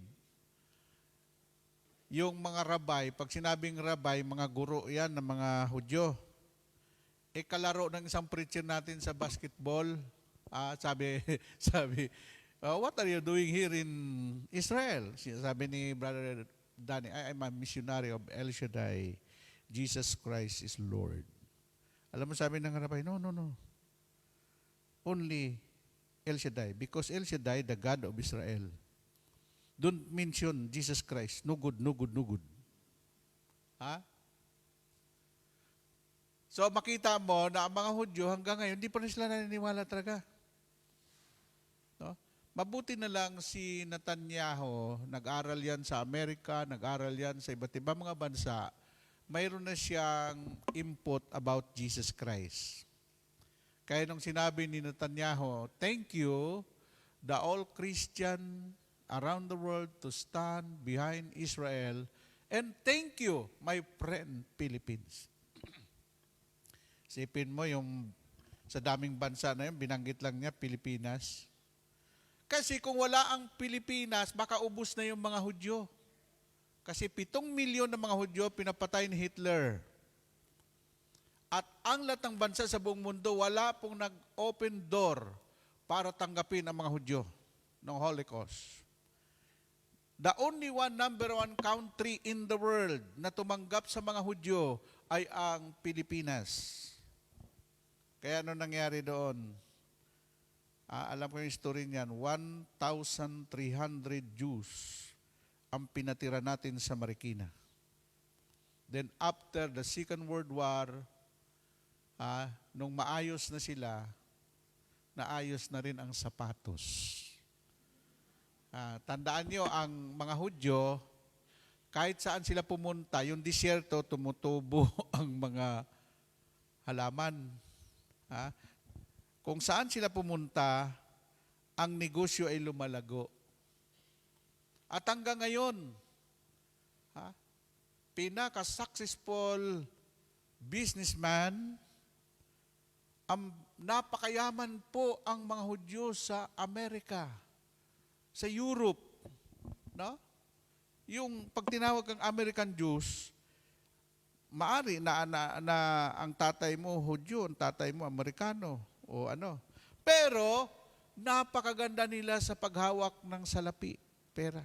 Yung mga rabay, pag sinabing rabay, mga guro yan ng mga Hudyo. Kalaro ng isang preacher natin sa basketball, sabi, what are you doing here in Israel? Sabi ni Brother Danny, I'm a missionary of El Shaddai. Jesus Christ is Lord. Alam mo, sabi ng rabay, no. Only El Shaddai. Because El Shaddai, the God of Israel. Don't mention Jesus Christ. No good. Ha? So makita mo na ang mga Hudyo hanggang ngayon, hindi pa rin sila naniniwala talaga. No? Mabuti na lang si Netanyahu, nag-aral yan sa Amerika, nag-aral yan sa iba't ibang mga bansa, mayroon na siyang input about Jesus Christ. Kaya nung sinabi ni Netanyahu, thank you, the all Christian around the world to stand behind Israel, and thank you, my friend, Philippines. Sipin mo yung sa daming bansa na yun, binanggit lang niya, Pilipinas. Kasi kung wala ang Pilipinas, baka ubos na yung mga Hudyo. Kasi 7 milyon na mga Hudyo pinapatay ni Hitler. At ang lahat ng bansa sa buong mundo, wala pong nag-open door para tanggapin ang mga Hudyo ng Holocaust. The only number one country in the world na tumanggap sa mga Hudyo ay ang Pilipinas. Kaya ano nangyari doon? Alam ko yung story niyan, 1,300 Jews ang pinatira natin sa Marikina. Then after the Second World War, nung maayos na sila, naayos na rin ang sapatos. Tandaan nyo, ang mga Hudyo, kahit saan sila pumunta, yung disyerto, tumutubo ang mga halaman. Kung saan sila pumunta, ang negosyo ay lumalago. At hanggang ngayon, pinaka-successful businessman, napakayaman po ang mga Hudyo sa Amerika, sa Europe. No? Yung pag tinawag kang American Jews, maari na ang tatay mo Hudyo, ang tatay mo Amerikano o ano. Pero napakaganda nila sa paghawak ng salapi, pera.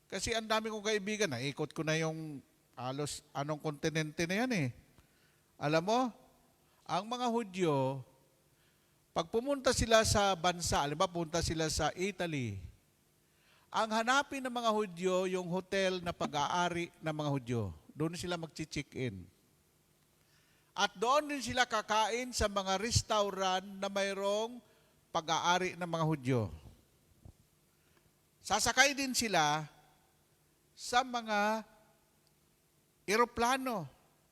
Kasi ang dami kong kaibigan, naikot ko na yung halos anong kontinente na yan eh. Alam mo, ang mga Hudyo, pag pumunta sila sa bansa, alam ba, punta sila sa Italy, ang hanapin ng mga Hudyo, yung hotel na pag-aari ng mga Hudyo. Doon sila mag-check-in. At doon din sila kakain sa mga restaurant na mayroong pag-aari ng mga Hudyo. Sasakay din sila sa mga eroplano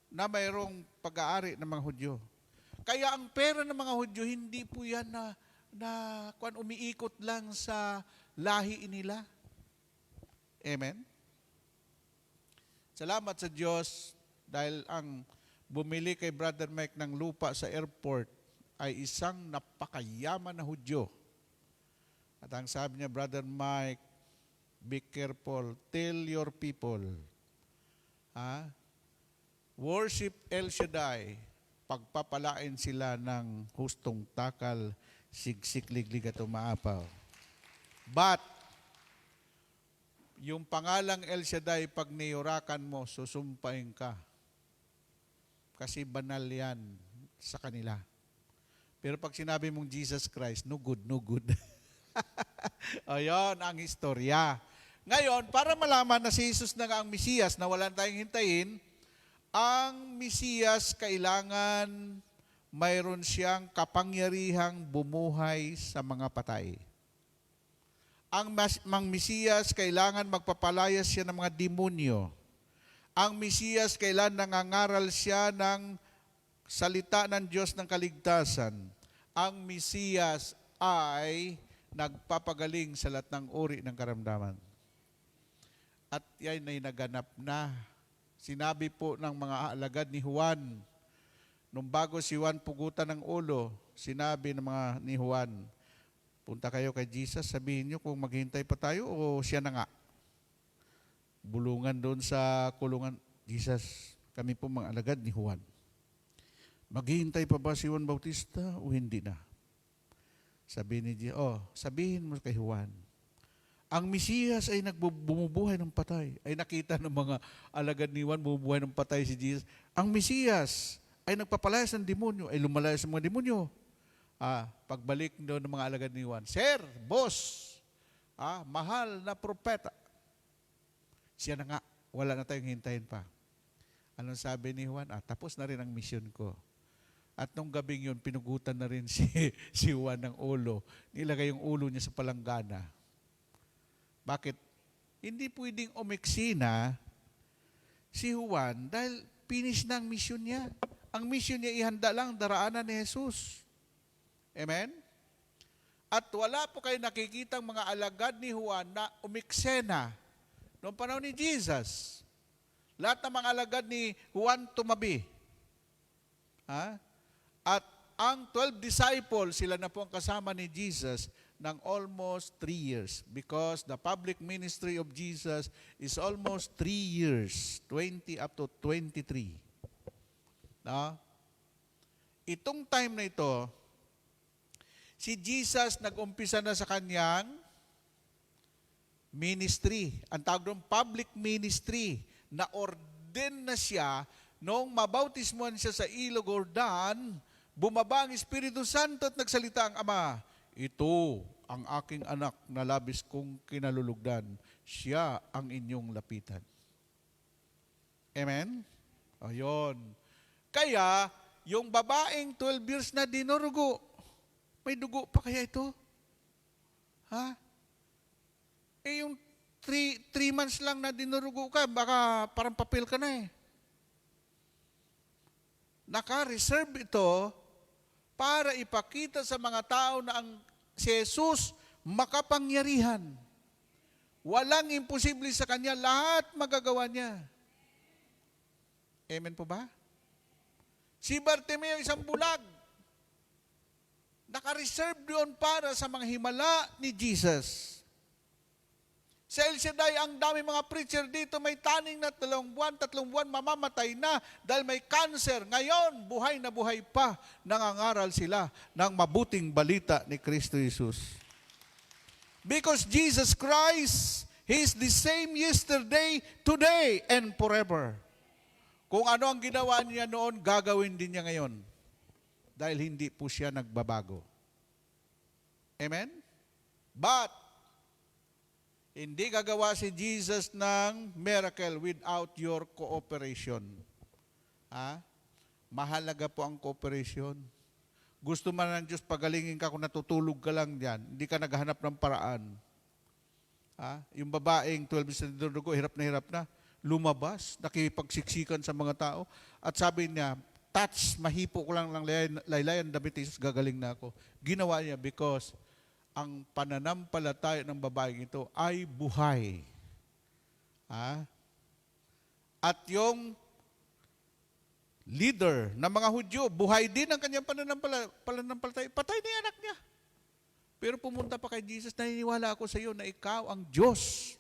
na mayroong pag-aari ng mga Hudyo. Kaya ang pera ng mga Hudyo, hindi po yan na umiikot lang sa lahi nila. Amen? Salamat sa Diyos dahil ang bumili kay Brother Mike ng lupa sa airport ay isang napakayaman na Hudyo. At ang sabi niya, Brother Mike, be careful, tell your people, worship El Shaddai, pagpapalain sila ng hustong takal, sigsik, liglig at umaapaw. But, yung pangalang El Shaddai, pag niyurakan mo, susumpain ka. Kasi banal yan sa kanila. Pero pag sinabi mong Jesus Christ, no good, no good. Ayun ang istorya. Ngayon, para malaman na si Jesus na nga ang Mesiyas na wala tayong hintayin, ang Mesiyas kailangan mayroon siyang kapangyarihang bumuhay sa mga patay. Ang Mesiyas kailangan magpapalaya siya ng mga demonyo. Ang Mesiyas kailangan nangangaral siya ng salita ng Diyos ng kaligtasan. Ang Mesiyas ay nagpapagaling sa lahat ng uri ng karamdaman. At yan ay naganap na. Sinabi po ng mga alagad ni Juan, nung bago si Juan pugutan ng ulo, sinabi ng mga ni Juan, punta kayo kay Jesus, sabihin niyo kung maghintay pa tayo o siya na nga. Bulungan doon sa kulungan, Jesus, kami po mga alagad ni Juan. Maghihintay pa ba si Juan Bautista o hindi na? Sabi ni Jesus, sabihin mo kay Juan, ang Mesiyas ay bumubuhay ng patay. Ay nakita ng mga alagad ni Juan, bumubuhay ng patay si Jesus. Ang Mesiyas ay nagpapalayas ng demonyo, ay lumalayas ng mga demonyo. Pagbalik doon ng mga alagad ni Juan, Sir, boss, mahal na propeta. Siya na nga, wala na tayong hintayin pa. Anong sabi ni Juan? Tapos na rin ang mission ko. At nung gabing yun, pinugutan na rin si Juan ng ulo. Nilagay yung ulo niya sa palanggana. Bakit? Hindi pwedeng umiksina si Juan dahil finish na ang mission niya. Ang mission niya ihanda lang daraanan ni Jesus. Amen? At wala po kayo nakikitang mga alagad ni Juan na umiksena noong panahon ni Jesus. Lahat ng mga alagad ni Juan tumabi. Ha? At ang 12 disciples, sila na po ang kasama ni Jesus ng almost 3 years because the public ministry of Jesus is almost 3 years, 20 up to 23. No? Itong time na ito, si Jesus nag-umpisa na sa kanyang ministry. Ang tawag doon, public ministry. Na-ordain na siya noong mabautismuhan siya sa Ilog Jordan, bumaba ang Espiritu Santo at nagsalita ang Ama, ito ang aking anak na labis kong kinalulugdan. Siya ang inyong lapitan. Amen? Ayun. Kaya, yung babaeng 12 years na dinurugo, may dugo pa kaya ito? Ha? Eh yung 3 months lang na dinurugo ka, baka parang papel ka na eh. Naka-reserve ito para ipakita sa mga tao na ang si Jesus makapangyarihan. Walang imposible sa Kanya, lahat magagawa Niya. Amen po ba? Si Bartimeo, isang bulag, naka-reserve doon para sa mga himala ni Jesus. Sa El Shaddai, ang dami mga preacher dito, may taning na 2 buwan, 3 buwan, mamamatay na dahil may cancer. Ngayon, buhay na buhay pa, nangangaral sila ng mabuting balita ni Kristo Jesus. Because Jesus Christ, He is the same yesterday, today, and forever. Kung ano ang ginawa niya noon, gagawin din niya ngayon. Dahil hindi po siya nagbabago. Amen? But, hindi gagawa si Jesus ng miracle without your cooperation. Ha? Mahalaga po ang cooperation. Gusto man ng Diyos pagalingin ka kung natutulog ka lang dyan, hindi ka naghahanap ng paraan. Ha? Yung babaeng 12 years na dinurugo, hirap na, lumabas, nakipagsiksikan sa mga tao, at sabi niya, touch, mahipo ko lang laylayan damit ni Jesus, gagaling na ako. Ginawa niya because ang pananampalataya ng babaeng ito ay buhay. Ha? At yung leader ng mga Hudyo, buhay din ang kanyang pananampalataya. Patay na yung anak niya. Pero pumunta pa kay Jesus, naniniwala ako sa iyo na ikaw ang Diyos.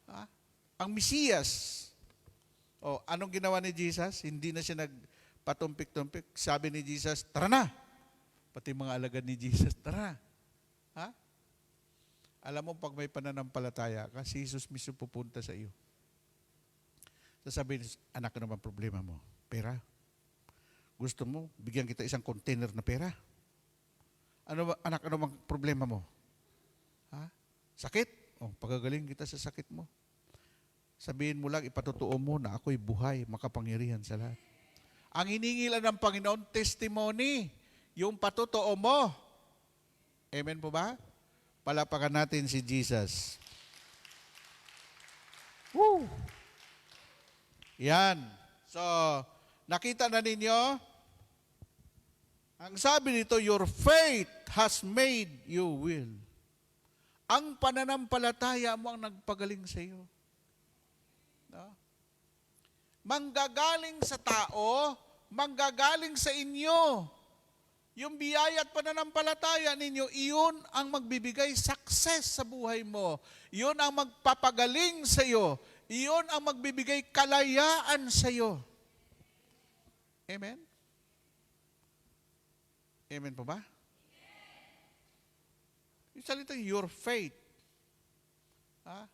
Ha? Ang Mesiyas. O, anong ginawa ni Jesus? Hindi na siya nagpatumpik-tumpik. Sabi ni Jesus, tara na. Pati mga alagad ni Jesus, tara. Ha? Alam mo, pag may pananampalataya ka, si Jesus mismo pupunta sa iyo. Sasabihin, anak, ano naman problema mo? Pera. Gusto mo, bigyan kita isang container na pera. Anak, ano bang problema mo? Ha? Sakit? O, pagagaling kita sa sakit mo. Sabihin mo lang, ipatotoo mo na ako'y buhay, makapangyarihan sa lahat. Ang hiningilan ng Panginoon, testimony, yung patotoo mo. Amen po ba? Palapakan natin si Jesus. Woo! Yan. So, nakita na ninyo? Ang sabi nito, your faith has made you well. Ang pananampalataya mo ang nagpagaling sa iyo. No? Manggagaling sa tao, manggagaling sa inyo. Yung biyaya at pananampalataya ninyo, iyon ang magbibigay success sa buhay mo. Iyon ang magpapagaling sa iyo. Iyon ang magbibigay kalayaan sa iyo. Amen? Amen po ba? Yung salita, your faith. Ha?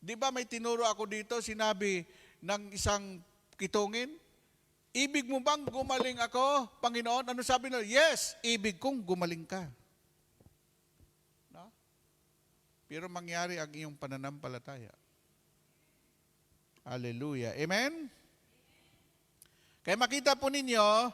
Di ba may tinuro ako dito, sinabi ng isang kitungin, ibig mo bang gumaling ako, Panginoon? Ano sabi nila? Yes, ibig kong gumaling ka. No? Pero mangyari ang iyong pananampalataya. Hallelujah. Amen? Kaya makita po ninyo,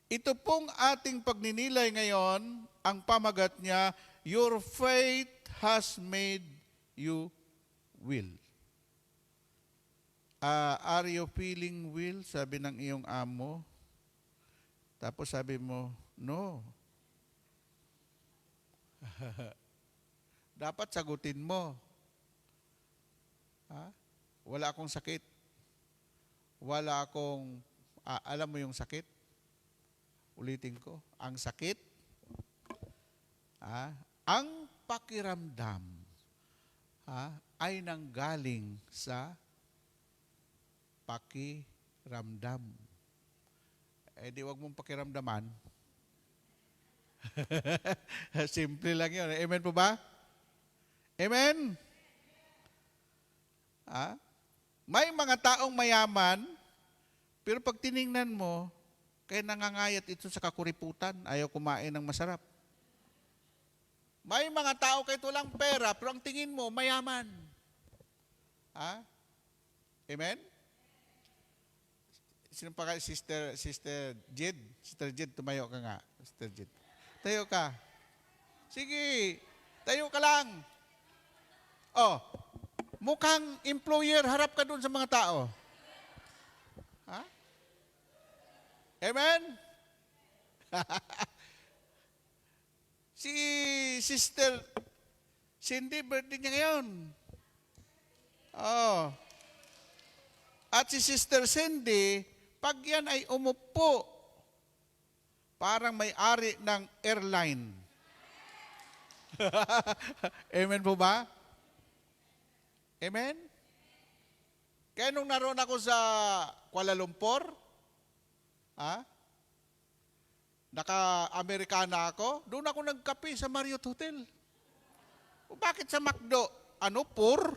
ito pong ating pagninilay ngayon, ang pamagat niya, your faith has made you well. Are you feeling well? Sabi ng iyong amo. Tapos sabi mo, no. Dapat sagutin mo. Ha? Wala akong sakit. Wala akong, alam mo yung sakit? Ulitin ko, ang sakit, ang pakiramdam ay nanggaling sa pakiramdam. Eh di wag mong pakiramdaman. Simple lang yun. Amen po ba? Amen? May mga taong mayaman, pero pag tiningnan mo, kaya nangangayat ito sa kakuriputan, ayaw kumain ng masarap. May mga tao kahit walang pera, pero ang tingin mo, mayaman. Amen? Sino pa kayo? Sister Jed? Sister Jed, tumayo ka nga. Sister Jed. Tayo ka. Sige, tayo ka lang. Oh, mukhang employer, harap ka dun sa mga tao. Amen? Si Sister Cindy, birthday niya ngayon. Oh. At si Sister Cindy, pag yan ay umupo, parang may-ari ng airline. Amen po ba? Amen? Kaya nung naroon ako sa Kuala Lumpur, naka-Amerikana ako, doon ako nagkape sa Marriott Hotel. O bakit sa McDo? Poor?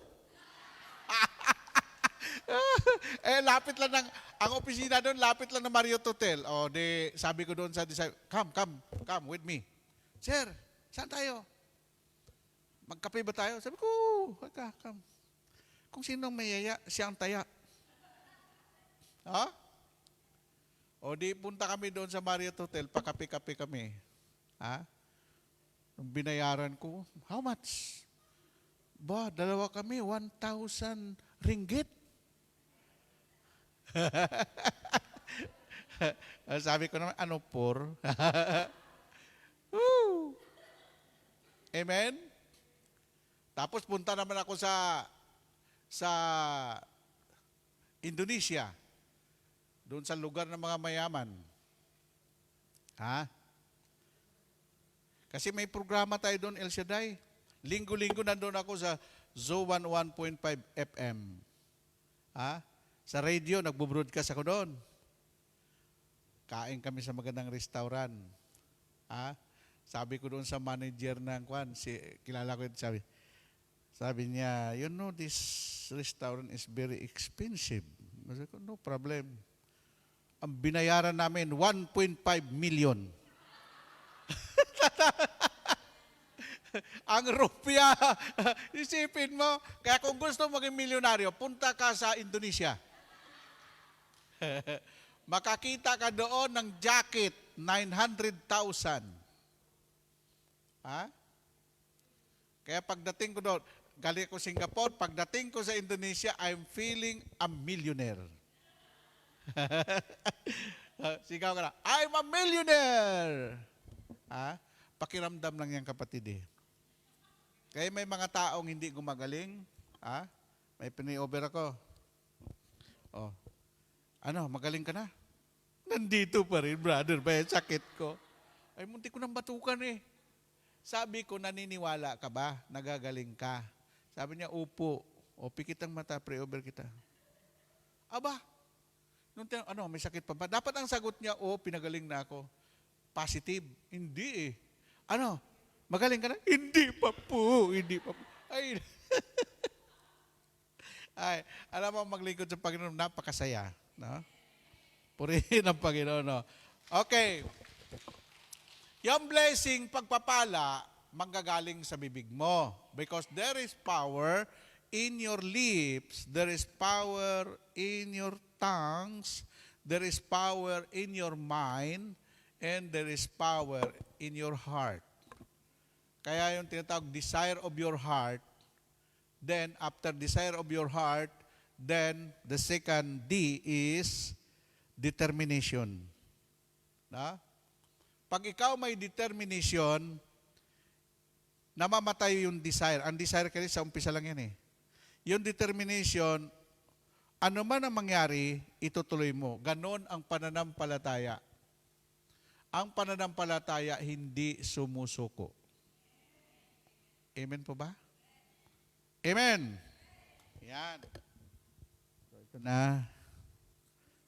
Lapit lang ang opisina doon, lapit lang ng Marriott Hotel. O, sabi ko doon sa disciple, come with me. Sir, saan tayo? Magkape ba tayo? Sabi ko, come. Kung sinong mayaya, siyang taya. O punta kami doon sa Marriott Hotel, pakape-kape kami. Nung binayaran ko, how much? Dalawa kami, 1,000 ringgit. Sabi ko naman, poor? Amen? Tapos punta naman ako sa Indonesia. Doon sa lugar ng mga mayaman. Kasi may programa tayo doon, El Shaddai. Linggo-linggo nandun ako sa Zo 101.5 FM. Sa radio, nagbo-broadcast ako doon. Kain kami sa magandang restaurant. Sabi ko doon sa manager ng kilala ko ito, sabi niya, you know, this restaurant is very expensive. Sabi ko, no problem. Ang binayaran namin, 1.5 million. Ang rupya. Isipin mo, kaya kung gusto maging milyonaryo, punta ka sa Indonesia. Makakita ka doon ng jacket, 900,000. Kaya pagdating ko doon, galing ko Singapore, pagdating ko sa Indonesia, I'm feeling a millionaire. Sigaw ka na, I'm a millionaire! Pakiramdam lang yan, kapatid eh. Kaya may mga taong hindi gumagaling, may pini-over ako. Magaling ka na? Nandito pa rin, brother, may sakit ko. Ay, munti ko nang batukan eh. Sabi ko, naniniwala ka ba? Nagagaling ka? Sabi niya, upo. Pikit ang mata, pre-over kita. Aba, may sakit pa ba? Dapat ang sagot niya, pinagaling na ako. Positive. Hindi eh. Magaling ka na? Hindi pa po. Ay, alam mo, maglingkod sa Panginoon, napakasaya. No? Purihin ang Panginoon. No? Okay. Yung blessing, pagpapala, manggagaling sa bibig mo. Because there is power in your lips, there is power in your tongues, there is power in your mind, and there is power in your heart. Kaya yung tinatawag desire of your heart, then after desire of your heart, Then, the second D is determination. Na? Pag ikaw may determination, namamatay yung desire. Ang desire kasi sa umpisa lang yan eh. Yung determination, ano man ang mangyari, itutuloy mo. Ganon ang pananampalataya. Ang pananampalataya hindi sumusuko. Amen po ba? Amen. Yan. So, ito na.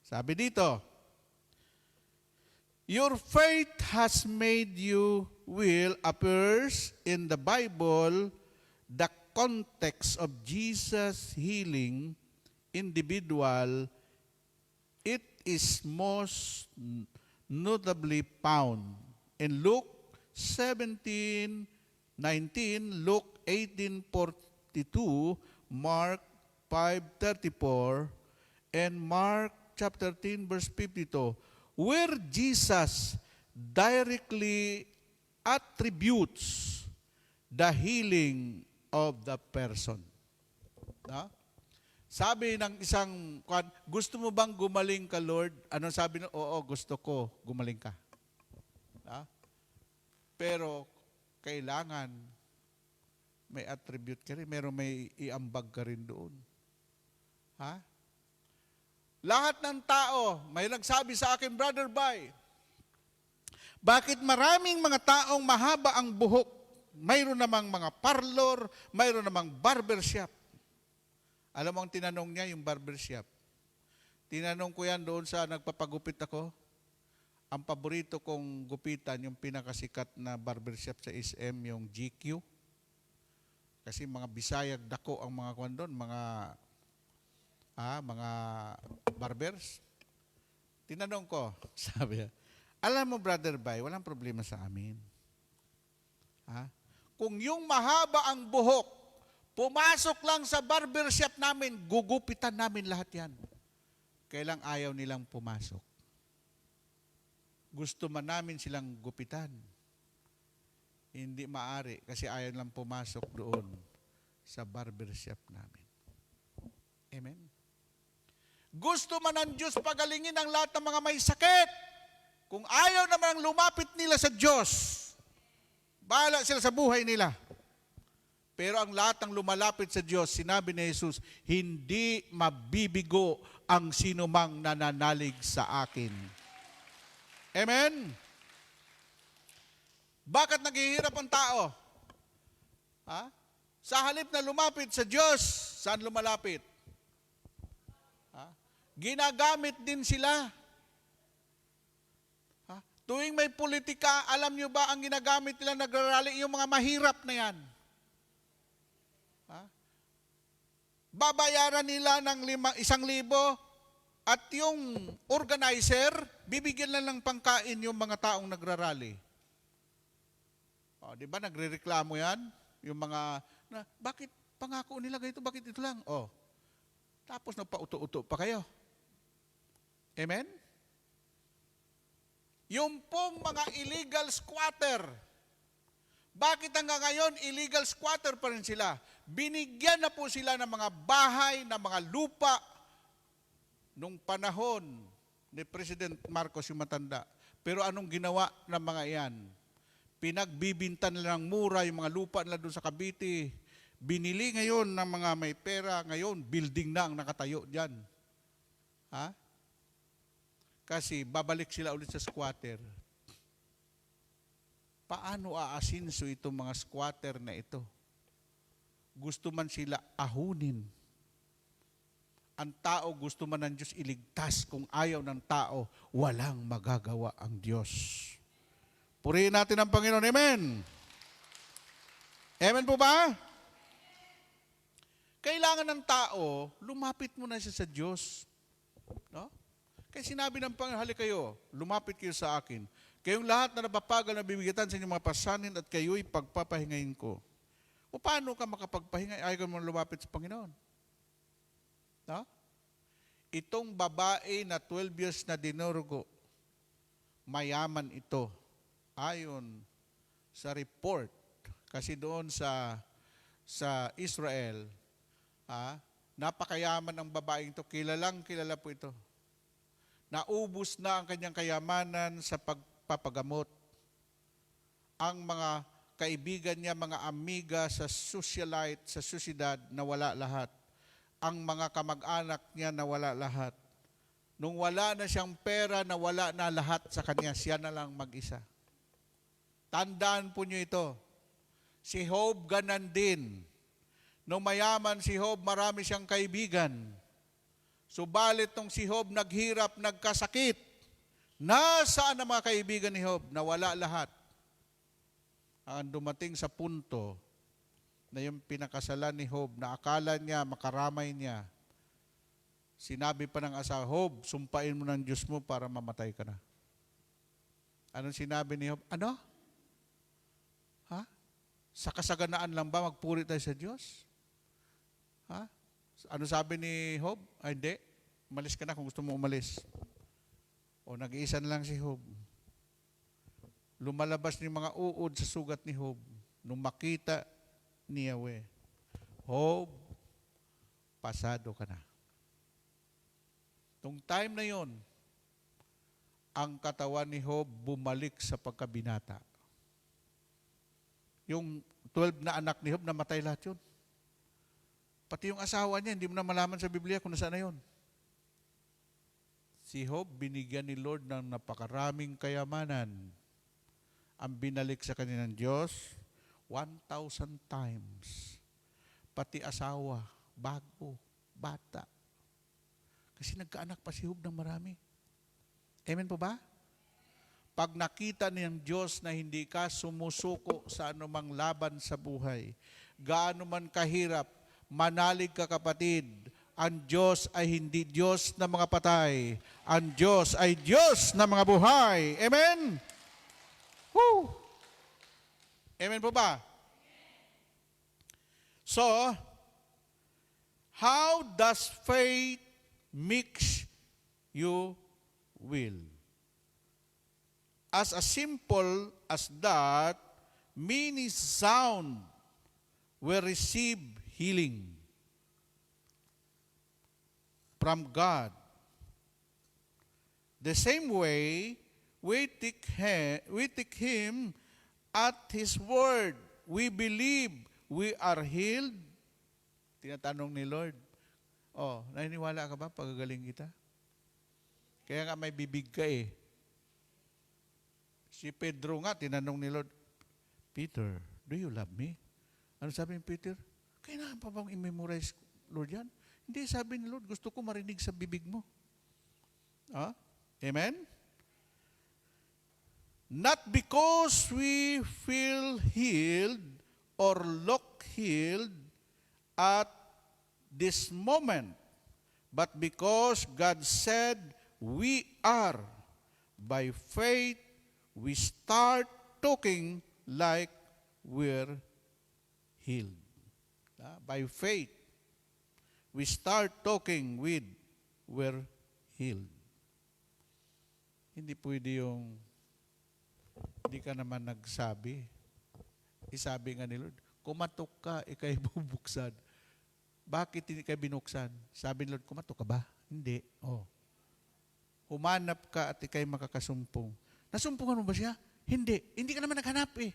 Sabi dito, your faith has made you will appears in the Bible the context of Jesus healing individual. It is most notably found in Luke 17:19, Luke 18:42, Mark 5:34, and Mark chapter 10 verse 52, where Jesus directly attributes the healing of the person. No? Sabi ng isang, gusto mo bang gumaling ka, Lord? Anong sabi na? Oo, gusto ko, gumaling ka. No? Pero, kailangan may attribute ka rin, may iambag ka rin doon. Ha? Lahat ng tao, may nagsabi sa akin, Brother Bay, bakit maraming mga taong mahaba ang buhok? Mayroon namang mga parlor, mayroon namang barbershop. Alam mo ang tinanong niya, yung barbershop. Tinanong ko yan doon sa nagpapagupit ako. Ang paborito kong gupitan, yung pinakasikat na barbershop sa SM, yung GQ. Kasi mga Bisayag dako ang mga kwan doon, mga barbers. Tinanong ko, sabi niya, alam mo, Brother Bay, walang problema sa amin. Kung yung mahaba ang buhok, pumasok lang sa barbershop namin, gugupitan namin lahat yan. Kailang ayaw nilang pumasok. Gusto man namin silang gupitan. Hindi maari kasi ayaw nilang pumasok doon sa barbershop namin. Amen? Gusto man ng Diyos pagalingin ang lahat ng mga may sakit. Kung ayaw naman lumapit nila sa Diyos, bahala sila sa buhay nila. Pero ang lahat ng lumalapit sa Diyos, sinabi ni Jesus, hindi mabibigo ang sinumang nananalig sa akin. Amen? Bakit naghihirap ang tao? Sa halip na lumapit sa Diyos, saan lumalapit? Ginagamit din sila. Tuwing may politika, alam nyo ba ang ginagamit nila nagrarally? Yung mga mahirap na yan. Babayaran nila ng 1,000 at yung organizer, bibigyan lang ng pangkain yung mga taong nagrarally. Di ba nagrereklamo yan? Yung mga, bakit pangako nila ganito, bakit ito lang? Tapos nagpauto-uto pa kayo. Amen? Yung pong mga illegal squatter, bakit hanggang ngayon illegal squatter pa rin sila? Binigyan na po sila ng mga bahay, ng mga lupa nung panahon ni President Marcos yung matanda. Pero anong ginawa ng mga iyan? Pinagbibintan nila ng mura yung mga lupa nila doon sa Cavite. Binili ngayon ng mga may pera, ngayon building na ang nakatayo dyan. Kasi babalik sila ulit sa squatter. Paano aasinso itong mga squatter na ito? Gusto man sila ahunin. Ang tao gusto man ng Diyos iligtas. Kung ayaw ng tao, walang magagawa ang Diyos. Purihin natin ang Panginoon. Amen? Amen po ba? Kailangan ng tao, lumapit muna siya sa Diyos. No? Kaya sinabi ng Panginoon, hali kayo, lumapit kayo sa akin. Kayong lahat na napapagal na bibigatan sa inyong mga pasanin at kayo'y pagpapahingayin ko. O paano ka makapagpahinga? Ayaw mo lumapit sa Panginoon. No? Itong babae na 12 years na dinurugo, mayaman ito. Ayon sa report, kasi doon sa Israel, Napakayaman ang babaeng to. Kilala po ito. Naubos na ang kanyang kayamanan sa pagpapagamot. Ang mga kaibigan niya, mga amiga sa socialite, sa syudad, nawala lahat. Ang mga kamag-anak niya, nawala lahat. Nung wala na siyang pera, nawala na lahat sa kanya. Siya na lang mag-isa. Tandaan po niyo ito. Si Job ganan din. Nung mayaman si Job, marami siyang kaibigan. Subalit nung si Job naghirap, nagkasakit, nasaan ang mga kaibigan ni Job? Nawala lahat. Ang dumating sa punto na yung pinakasalan ni Job, na akala niya, makaramay niya, sinabi pa ng asawa, Job, sumpain mo ng Diyos mo para mamatay ka na. Anong sinabi ni Job? Ano? Ha? Sa kasaganaan lang ba magpuri tayo sa Diyos? Ha? Ano sabi ni Job? Ay, hindi. Umalis ka na kung gusto mo umalis. O nag-iisa na lang si Job. Lumalabas yung mga uod sa sugat ni Job nung makita ni Yahweh. Job, pasado ka na. Nung time na yon, ang katawan ni Job bumalik sa pagkabinata. Yung 12 na anak ni Job, namatay lahat yun. Pati yung asawa niya, hindi mo na malaman sa Biblia kung nasaan na yun. Si Job, binigyan ni Lord ng napakaraming kayamanan. Ang binalik sa kanya ng Diyos, 1,000 times. Pati asawa, bago, bata. Kasi nagkaanak pa si Job ng marami. Amen po ba? Pag nakita niyang Diyos na hindi ka sumusuko sa anumang laban sa buhay, gaano man kahirap, manalig ka kapatid, ang Diyos ay hindi Diyos na mga patay. Ang Diyos ay Diyos na mga buhay. Amen? Woo! Amen po ba? So, how does faith mix you will? As simple as that, many sound will receive healing from God. The same way, we take Him at His word. We believe we are healed. Tinatanong ni Lord, naniniwala ka ba pagagaling kita? Kaya nga may bibig ka eh. Si Pedro nga, tinanong ni Lord, Peter, do you love me? Ano sabi ni Peter? Kailangan pa bang i-memorize, Lord, yan? Hindi, sabi ni Lord, gusto ko marinig sa bibig mo. Amen? Not because we feel healed or look healed at this moment, but because God said we are. By faith, we start talking like we're healed. By faith, we start talking with we're healed. Hindi pwede yung hindi ka naman nagsabi. Isabi nga ni Lord, kumatok ka, ikay bubuksan. Bakit hindi ka binuksan? Sabi ni Lord, kumatok ka ba? Hindi. Humanap ka at ikay makakasumpong. Nasumpungan mo ba siya? Hindi. Hindi ka naman naghanap eh.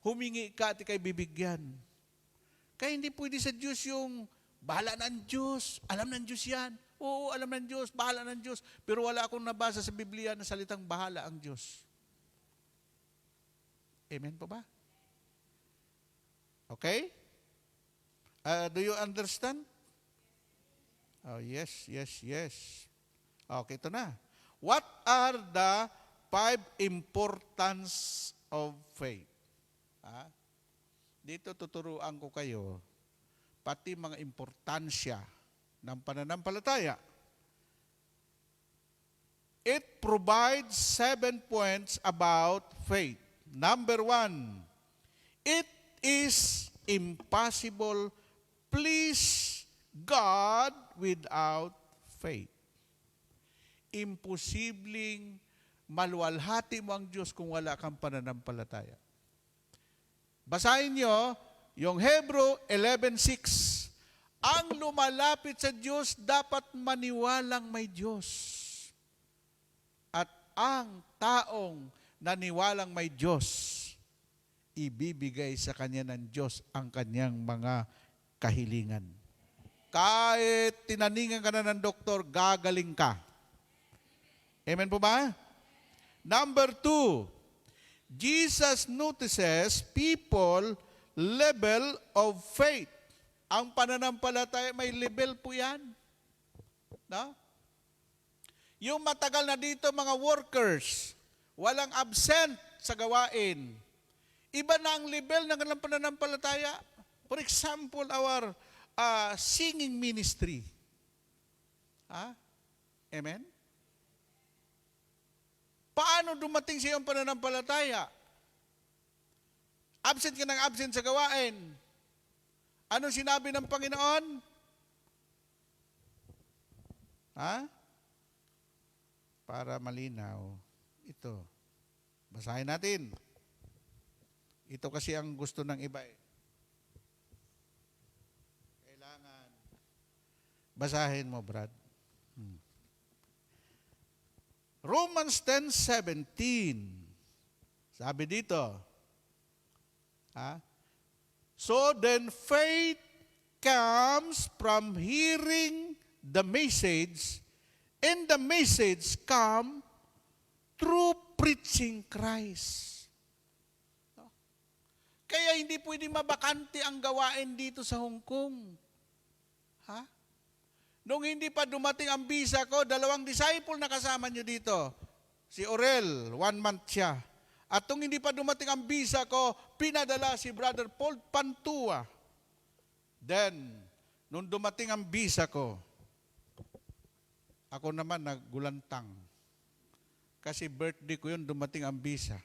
Humingi ka at ikay bibigyan. Kaya hindi pwede sa Diyos yung bahala ng Diyos. Alam ng Diyos yan. Oo, alam ng Diyos. Bahala ng Diyos. Pero wala akong nabasa sa Biblia na salitang bahala ang Diyos. Amen po ba? Okay? Do you understand? Oh, yes. Okay, ito na. What are the 5 importance of faith? Dito tuturuan ko kayo pati mga importansya ng pananampalataya. It provides 7 points about faith. Number 1, it is impossible please God without faith. Imposibleng maluwalhati mo ang Diyos kung wala kang pananampalataya. Basahin nyo yung Hebrew 11:6. Ang lumalapit sa Diyos dapat maniwalang may Diyos. At ang taong naniwalang may Diyos, ibibigay sa kanya ng Diyos ang kanyang mga kahilingan. Kahit tinaningan ka na ng doktor, gagaling ka. Amen po ba? Number 2, Jesus notices people level of faith. Ang pananampalataya, may level po yan. No? Yung matagal na dito, mga workers, walang absent sa gawain. Iba na ang level ng kanilang pananampalataya. For example, our singing ministry. Amen? Paano dumating sa iyong pananampalataya? Absent ka ng absent sa gawain. Anong sinabi ng Panginoon? Para malinaw, ito. Basahin natin. Ito kasi ang gusto ng iba eh. Kailangan basahin mo, Brad. Romans 10:17. Sabi dito, so then faith comes from hearing the message, and the message come through preaching Christ. Kaya hindi pwede mabakante ang gawain dito sa Hong Kong. Nung hindi pa dumating ang visa ko, 2 disciple na kasama nyo dito. Si Orel, 1 month siya. At nung hindi pa dumating ang visa ko, pinadala si Brother Paul Pantua. Then, nung dumating ang visa ko, ako naman naggulantang. Kasi birthday ko yun, dumating ang visa.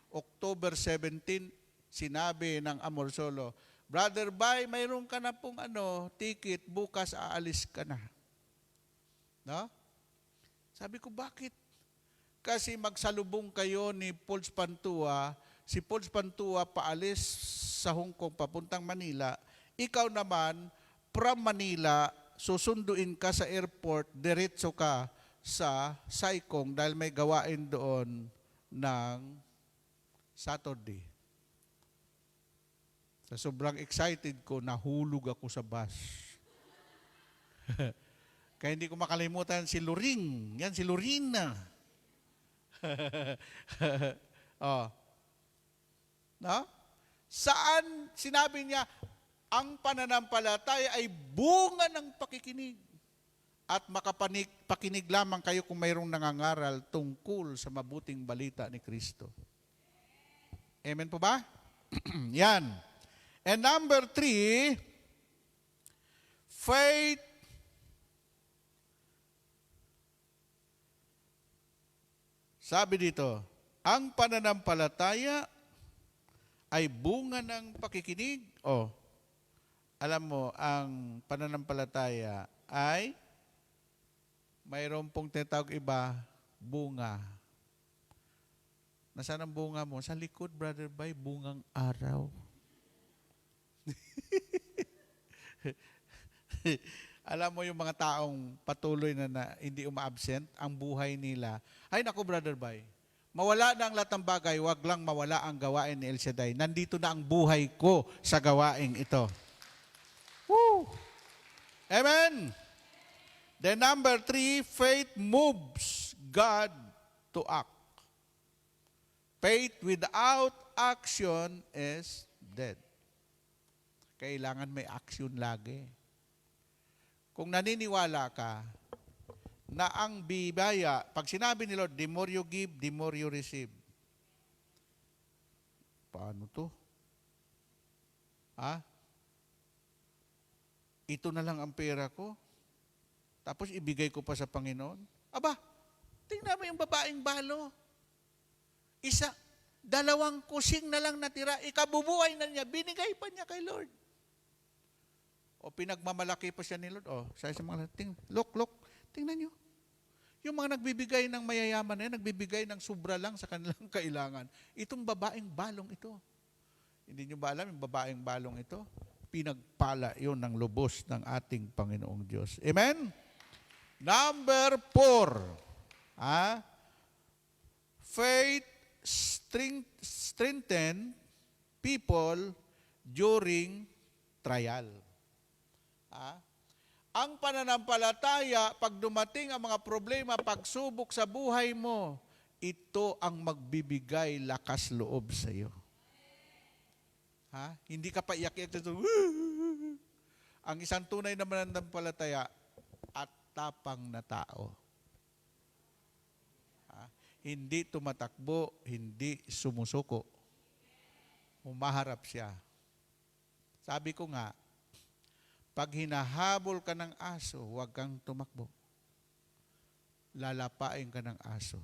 October 17, sinabi ng Amorsolo, Brother Bay, mayroon ka na pong ticket, bukas aalis ka na. No? Sabi ko, bakit? Kasi magsalubong kayo ni Paul Pantua, si Paul Pantua paalis sa Hong Kong papuntang Manila, ikaw naman, from Manila, susunduin ka sa airport, diretso ka sa Saikong dahil may gawain doon ng Saturday. Sa sobrang excited ko, nahulog ako sa bus. Kaya hindi ko makalimutan si Loring. Yan, si Lorina. No? Saan sinabi niya, ang pananampalataya ay bunga ng pakikinig. At pakinig lamang kayo kung mayroong nangangaral tungkol sa mabuting balita ni Kristo. Amen po ba? Yan. And number 3, faith sabi dito, ang pananampalataya ay bunga ng pakikinig. Alam mo, ang pananampalataya ay mayroon pong tinatawag iba, bunga. Nasaan ang bunga mo? Sa likod, Brother Bay, bungang araw. Alam mo yung mga taong patuloy na hindi uma-absent, ang buhay nila. Ay naku, Brother Bay, mawala na ang lahat ng bagay, wag lang mawala ang gawain ni El Shaddai. Nandito na ang buhay ko sa gawaing ito. Woo! Amen! Then number 3, faith moves God to act. Faith without action is dead. Kailangan may action lagi. Kung naniniwala ka na ang bibaya, pag sinabi ni Lord, the more you give, the more you receive. Paano to? Ito na lang ang pera ko, tapos ibigay ko pa sa Panginoon? Aba, tingnan mo yung babaeng balo. 2 kusing na lang natira, ikabubuhay na niya, binigay pa niya kay Lord. O pinagmamalaki pa siya ni Lord. Sa mga look, tingnan nyo. Yung mga nagbibigay ng mayayaman na yan, nagbibigay ng sobra lang sa kanilang kailangan. Itong babaeng balong ito. Hindi nyo ba alam yung babaeng balong ito? pinagpala yon ng lubos ng ating Panginoong Diyos. Amen? Number 4. Faith strengthen people during trial. Ang pananampalataya, pag dumating ang mga problema, pagsubok sa buhay mo, ito ang magbibigay lakas loob sa iyo. Hindi ka pa iyak-iyak. Ang isang tunay na mananampalataya at tapang na tao. Hindi tumatakbo, hindi sumusuko. Humaharap siya. Sabi ko nga, pag hinahabol ka ng aso, huwag kang tumakbo. Lalapain ka ng aso.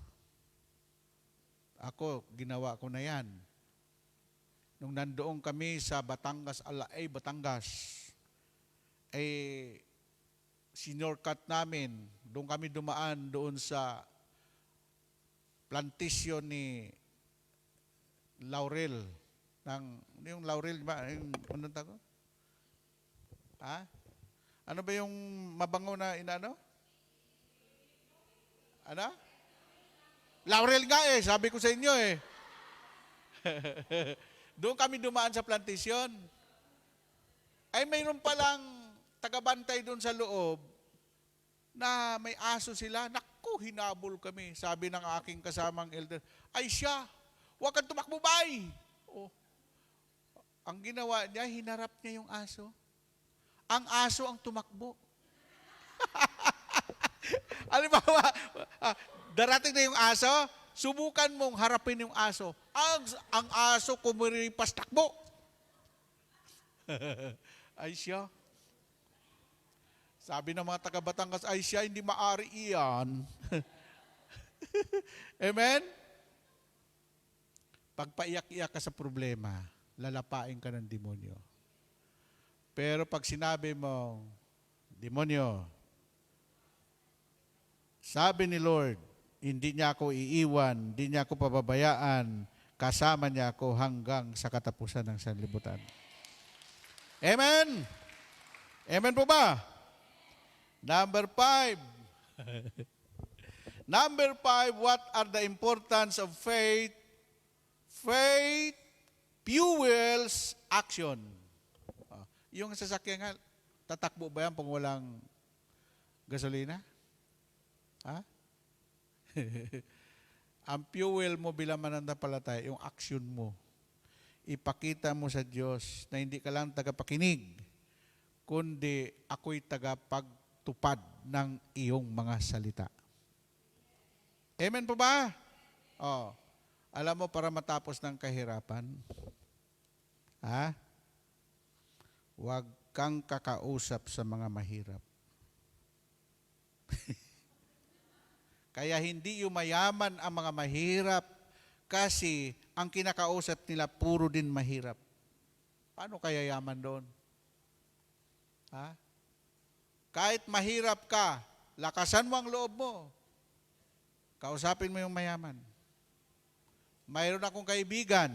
Ako, ginawa ko na yan. Nung nandoon kami sa Batangas, Alaay, Batangas, senior cut namin, doon kami dumaan doon sa plantation ni Laurel. Yung Laurel ba? Anong tago? Ano ba yung mabango na inano? Ano? Laurel nga sabi ko sa inyo Doon kami dumaan sa plantation. Ay mayroon palang tagabantay doon sa loob na may aso sila. Naku, hinabol kami. Sabi ng aking kasamang elder, ay siya, huwag kang tumakbo, bay. Ang ginawa niya, hinarap niya yung aso. Ang aso ang tumakbo. Halimbawa, darating na yung aso, subukan mong harapin yung aso. Ang aso kumiripas takbo. Ay siya. Sabi ng mga taga-Batangas, ay siya, hindi maari iyan. Amen? Pagpaiyak-iyak ka sa problema, lalapain ka ng demonyo. Pero pag sinabi mo, demonyo, sabi ni Lord, hindi niya ako iiwan, hindi niya ako pababayaan, kasama niya ako hanggang sa katapusan ng sanlibutan. Amen? Amen po ba? Number 5. Number 5, what are the importance of faith? Faith fuels action. Yung sasakyan nga, tatakbo ba yan pag walang gasolina? Ang fuel mo bilang mananampalataya, yung action mo. Ipakita mo sa Diyos na hindi ka lang tagapakinig, kundi ako'y tagapagtupad ng iyong mga salita. Amen po ba? Alam mo, para matapos ng kahirapan, huwag kang kakausap sa mga mahirap. Kaya hindi yumayaman ang mga mahirap kasi ang kinakausap nila puro din mahirap. Paano kaya yaman doon? Kahit mahirap ka, lakasan mo ang loob mo. Kausapin mo yung mayaman. Mayroon akong kaibigan,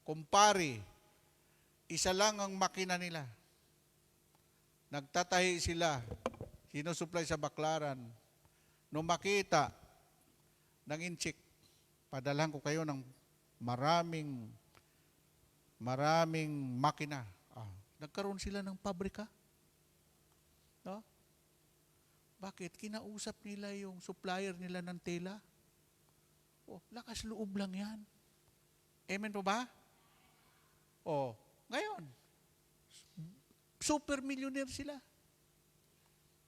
kumpare, isa lang ang makina nila. Nagtatahi sila, sinusupply sa Baklaran. Nung makita ng inchik, padalhan ko kayo ng maraming makina. Nagkaroon sila ng pabrika. No? Bakit? Kinausap nila yung supplier nila ng tela. Lakas loob lang yan. Amen po ba? Ngayon, super millionaire sila.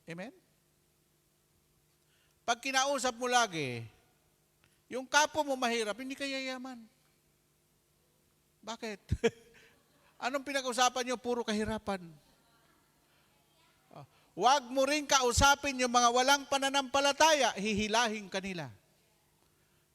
Amen? Pag kinausap mo lagi, yung kapwa mo mahirap, hindi ka yayaman. Bakit? Anong pinag-usapan nyo? Puro kahirapan. Huwag mo rin kausapin yung mga walang pananampalataya, hihilahin kanila.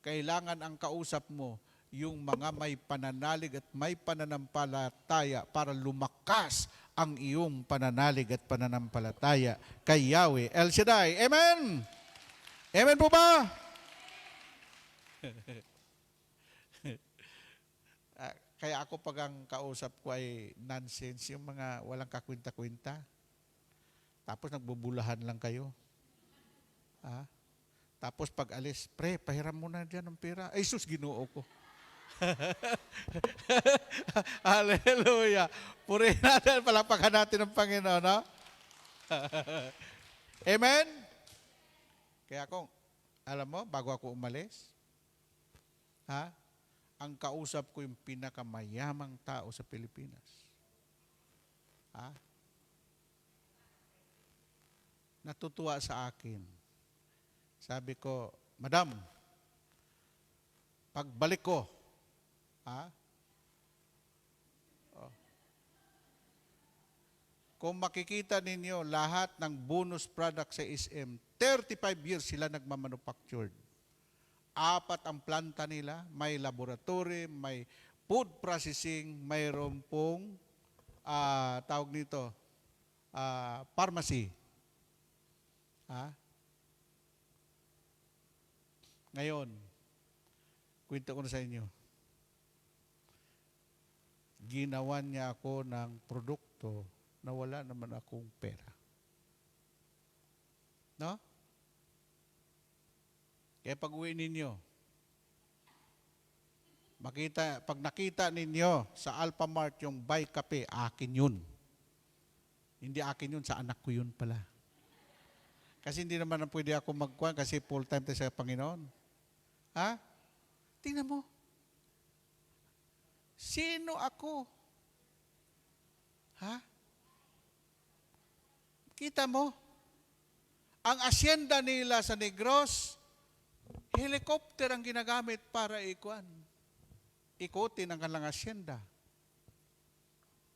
Kailangan ang kausap mo, yung mga may pananalig at may pananampalataya para lumakas ang iyong pananalig at pananampalataya kay Yahweh El Shaddai. Amen? Amen po ba? Kaya ako pag ang kausap ko ay nonsense, yung mga walang kakwinta-kwinta. Tapos nagbubulahan lang kayo. Tapos pag alis, pre, pahiram mo na dyan ng pera. Ay, sus, Ginoo ko. Hallelujah. Purihin natin, palapakan natin ng Panginoon, no? Amen? Kaya kung, alam mo, bago ako umalis, ang kausap ko yung pinakamayamang tao sa Pilipinas. Natutuwa sa akin. Sabi ko, Madam, pagbalik ko, kung makikita ninyo lahat ng bonus product sa SM, 35 years sila nagmamanufactured. 4 ang planta nila, may laboratory, may food processing, mayroon pong tawag nito, pharmacy. Ngayon, kwento ko na sa inyo. Ginawan niya ako ng produkto na wala naman akong pera. No? Kaya pag uwi ninyo, pag nakita ninyo sa Alphamart yung buy kape, akin yun. Hindi akin yun, sa anak ko yun pala. Kasi hindi naman pwede ako magkuhan kasi full-time tayo sa Panginoon. Tingnan mo. Sino ako? Kita mo? Ang asyenda nila sa Negros, helicopter ang ginagamit para ikutin ang kanilang asyenda.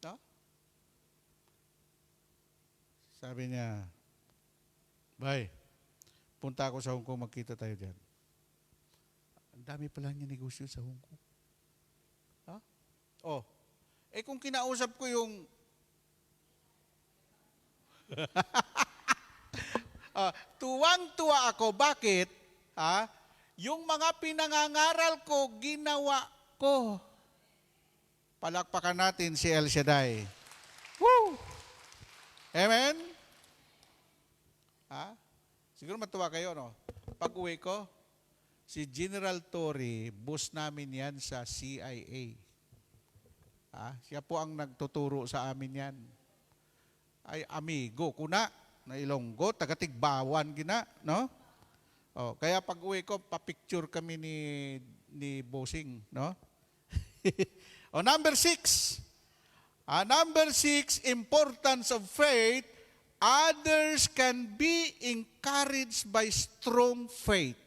No? Sabi niya, Bay, punta ako sa Hong Kong, magkita tayo dyan. Ang dami pala niya negosyo sa Hong Kong. Kung kinausap ko yung tuwang-tuwa ako. Bakit? Yung mga pinangangaral ko, ginawa ko. Palakpakan natin si El Shaddai. Woo! Amen? Siguro matuwa kayo, no? Pag uwi ko, si General Torre, boss namin yan sa CIA. Siya po ang nagtuturo sa amin yan. Ay, amigo ko na Ilonggo, taga-Tigbawan gina, no? Kaya pag uwi ko, papicture kami ni Bossing, no? Number 6. Number 6, importance of faith. Others can be encouraged by strong faith.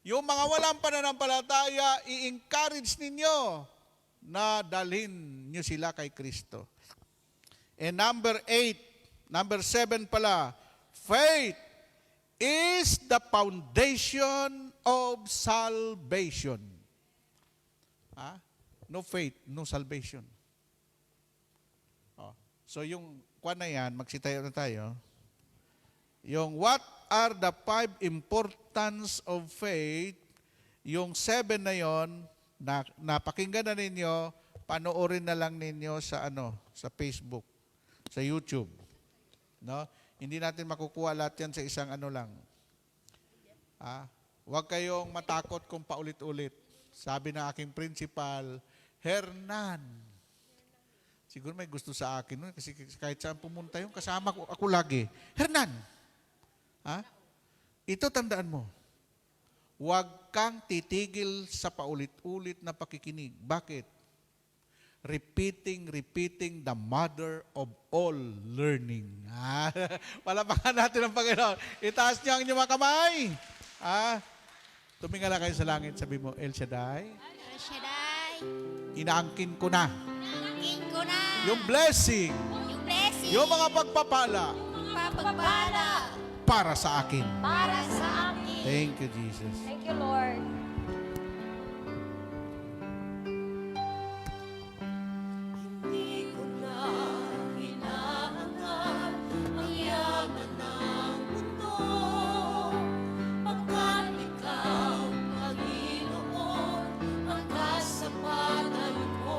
Yung mga walang pananampalataya, i-encourage ninyo na dalhin nyo sila kay Kristo. And number 7 pala, faith is the foundation of salvation. No faith, no salvation. So yung kwan na yan, magsitayo na tayo. Yung what are the 5 importance of faith, yung 7 na yon, napakinggan na ninyo, panoorin na lang ninyo sa sa Facebook, sa YouTube. No? Hindi natin makukuha lahat yan sa isang lang. Huwag kayong matakot kung paulit-ulit. Sabi ng aking principal, Hernan. Siguro may gusto sa akin nun, kasi kahit saan pumunta yung kasama ko, ako lagi. Hernan! Ito tandaan mo. Huwag kang titigil sa paulit-ulit na pakikinig. Bakit? Repeating the mother of all learning. Palapakan natin ang Panginoon. Itaas niyo ang inyong mga kamay. Tumingala kayo sa langit. Sabi mo, El Shaddai. El Shaddai. Inaangkin ko na. Inaangkin ko na. Yung blessing. Yung blessing. Yung mga pagpapala. Pagpapala. Para sa akin. Para sa akin. Thank you, Jesus. Thank you, Lord. Hindi ko na hinahangal ang yaman ng mundo, pagkat ikaw, Panginoon, ang kasapatan ko.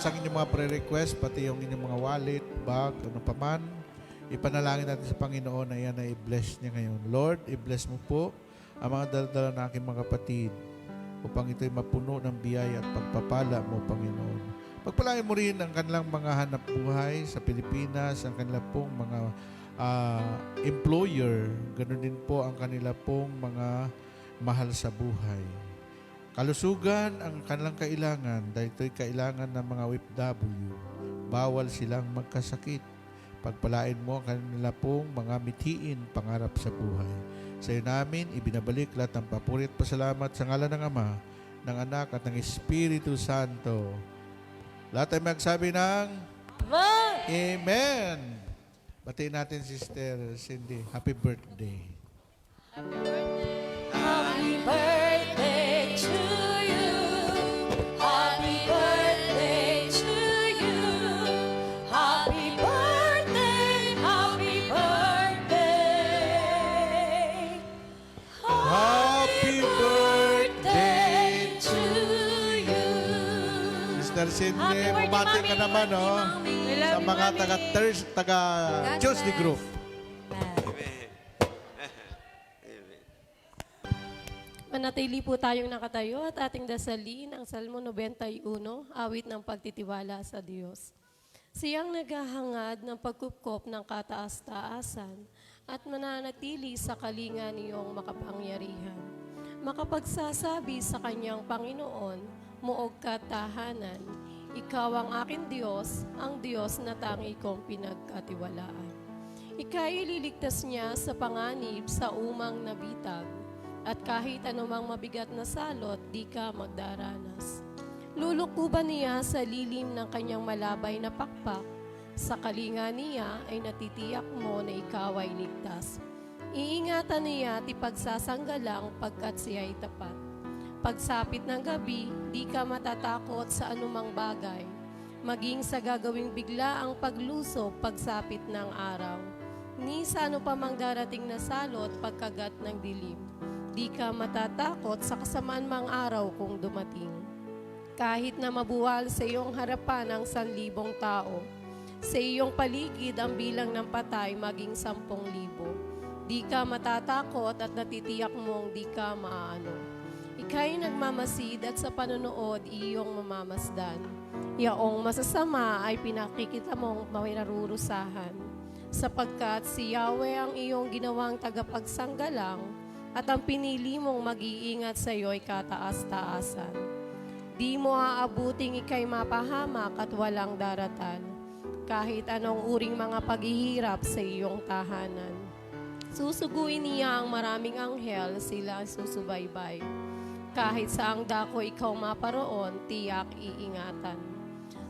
Itaas ang inyong mga prayer request, pati yung inyong mga wallet, bag, ano pa man. Ipanalangin natin sa Panginoon na yan ay i-bless niya ngayon. Lord, i-bless mo po ang mga daldala ng aking mga kapatid upang ito'y mapuno ng biyaya at pagpapala mo, Panginoon. Pagpalain mo rin ang kanilang mga hanap buhay sa Pilipinas, ang kanilang pong mga employer, ganoon din po ang kanila pong mga mahal sa buhay. Kalusugan ang kanilang kailangan dahil ito'y kailangan ng mga OFW. Bawal silang magkasakit. Pagpalain mo ang kanila pong mga mithiin pangarap sa buhay. Sa iyo namin, ibinabalik lahat ng papuri at pasalamat sa ngalan ng Ama, ng Anak at ng Espiritu Santo. Lahat ay magsabi ng Amen! Batiin natin, Sister Cindy. Happy birthday. Happy birthday to you. Happy birthday to you. Happy birthday, happy birthday. Happy birthday to you. Sister Cindy, Happy birthday, bumati ka Mami. naman, no? We love Sa you, mga Mami. taga God Tuesday bless. Group. Manatili po tayong nakatayo at ating dasalin ang Salmo 91, awit ng pagtitiwala sa Diyos. Siyang naghahangad ng pagkupkop ng kataas-taasan at mananatili sa kalinga niyong makapangyarihan. Makapagsasabi sa kanyang Panginoon, muog ka tahanan. Ikaw ang aking Diyos, ang Diyos na tangi kong pinagkatiwalaan. Ika'y ililigtas niya sa panganib sa umang nabitag, at kahit anumang mabigat na salot, di ka magdaranas. Lulukuban niya sa lilim ng kanyang malabay na pakpak. Sa kalinga niya ay natitiyak mo na ikaw ay ligtas. Iingatan niya at ipagsasanggalang pagkat siya ay tapat. Pagsapit ng gabi, di ka matatakot sa anumang bagay. Maging sa gagawing bigla ang pagluso pagsapit ng araw. Ni sa ano pa mang darating na salot pagkagat ng dilim. Di ka matatakot sa kasamaan mang araw kung dumating. Kahit na mabuwal sa iyong harapan ang 1,000 tao, sa iyong paligid ang bilang ng patay maging 10,000. Di ka matatakot at natitiyak mong di ka maaano. Ika'y nagmamasid at sa panonood iyong mamamasdan. Yaong masasama ay pinakikita mong mawirarurusahan. Sapagkat si Yahweh ang iyong ginawang tagapagsanggalang at ang pinili mong mag-iingat sa iyo ay kataas-taasan. Di mo aabuting ika'y mapahamak at walang daratan, kahit anong uring mga paghihirap sa iyong tahanan. Susuguin niya ang maraming anghel, sila susubaybay. Kahit saang dako ikaw maparoon, tiyak iingatan.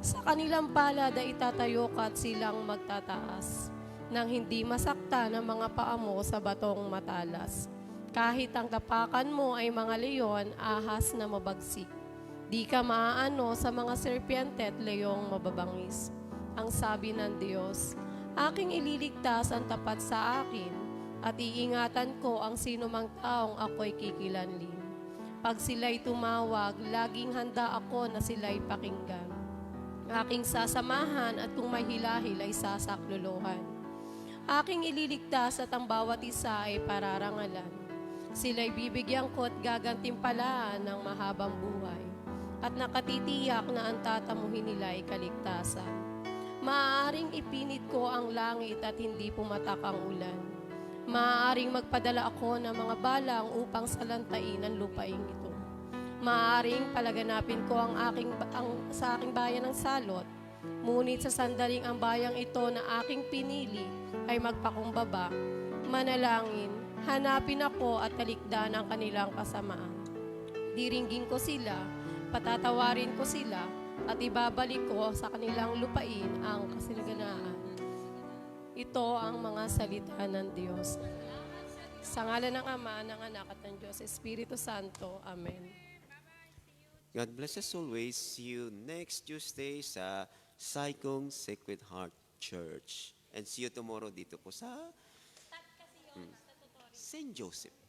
Sa kanilang palad ay itatayo ka at silang magtataas, nang hindi masakta ng mga paa mo sa batong matalas. Kahit ang tapakan mo ay mga leon, ahas na mabagsik. Di ka maaano sa mga serpiente at leong mababangis. Ang sabi ng Diyos, aking ililigtas ang tapat sa akin, at iingatan ko ang sino mang taong ako'y kikilanlin. Pag sila'y tumawag, laging handa ako na sila'y pakinggan. Aking sasamahan at kung may hilahil ay sasaklolohan. Aking ililigtas at ang bawat isa ay pararangalan. Sila'y bibigyan ko at gagantimpalaan ng mahabang buhay at nakatitiyak na ang tatamuhin nila ay kaligtasan. Maaaring ipinit ko ang langit at hindi pumatak ang ulan. Maaaring magpadala ako ng mga balang upang salantain ang lupaing ito. Maaaring palaganapin ko sa aking bayan ng salot, ngunit sa sandaling ang bayang ito na aking pinili ay magpakumbaba, manalangin, hanapin ako at kalikdan ang kanilang kasamaan. Diringgin ko sila, patatawarin ko sila, at ibabalik ko sa kanilang lupain ang kasaganaan. Ito ang mga salita ng Diyos. Sa ngalan ng Ama, ng Anak at ng Diyos, Espiritu Santo. Amen. God bless us always. See you next Tuesday sa Saikong Sacred Heart Church. And see you tomorrow dito po sa St. Joseph.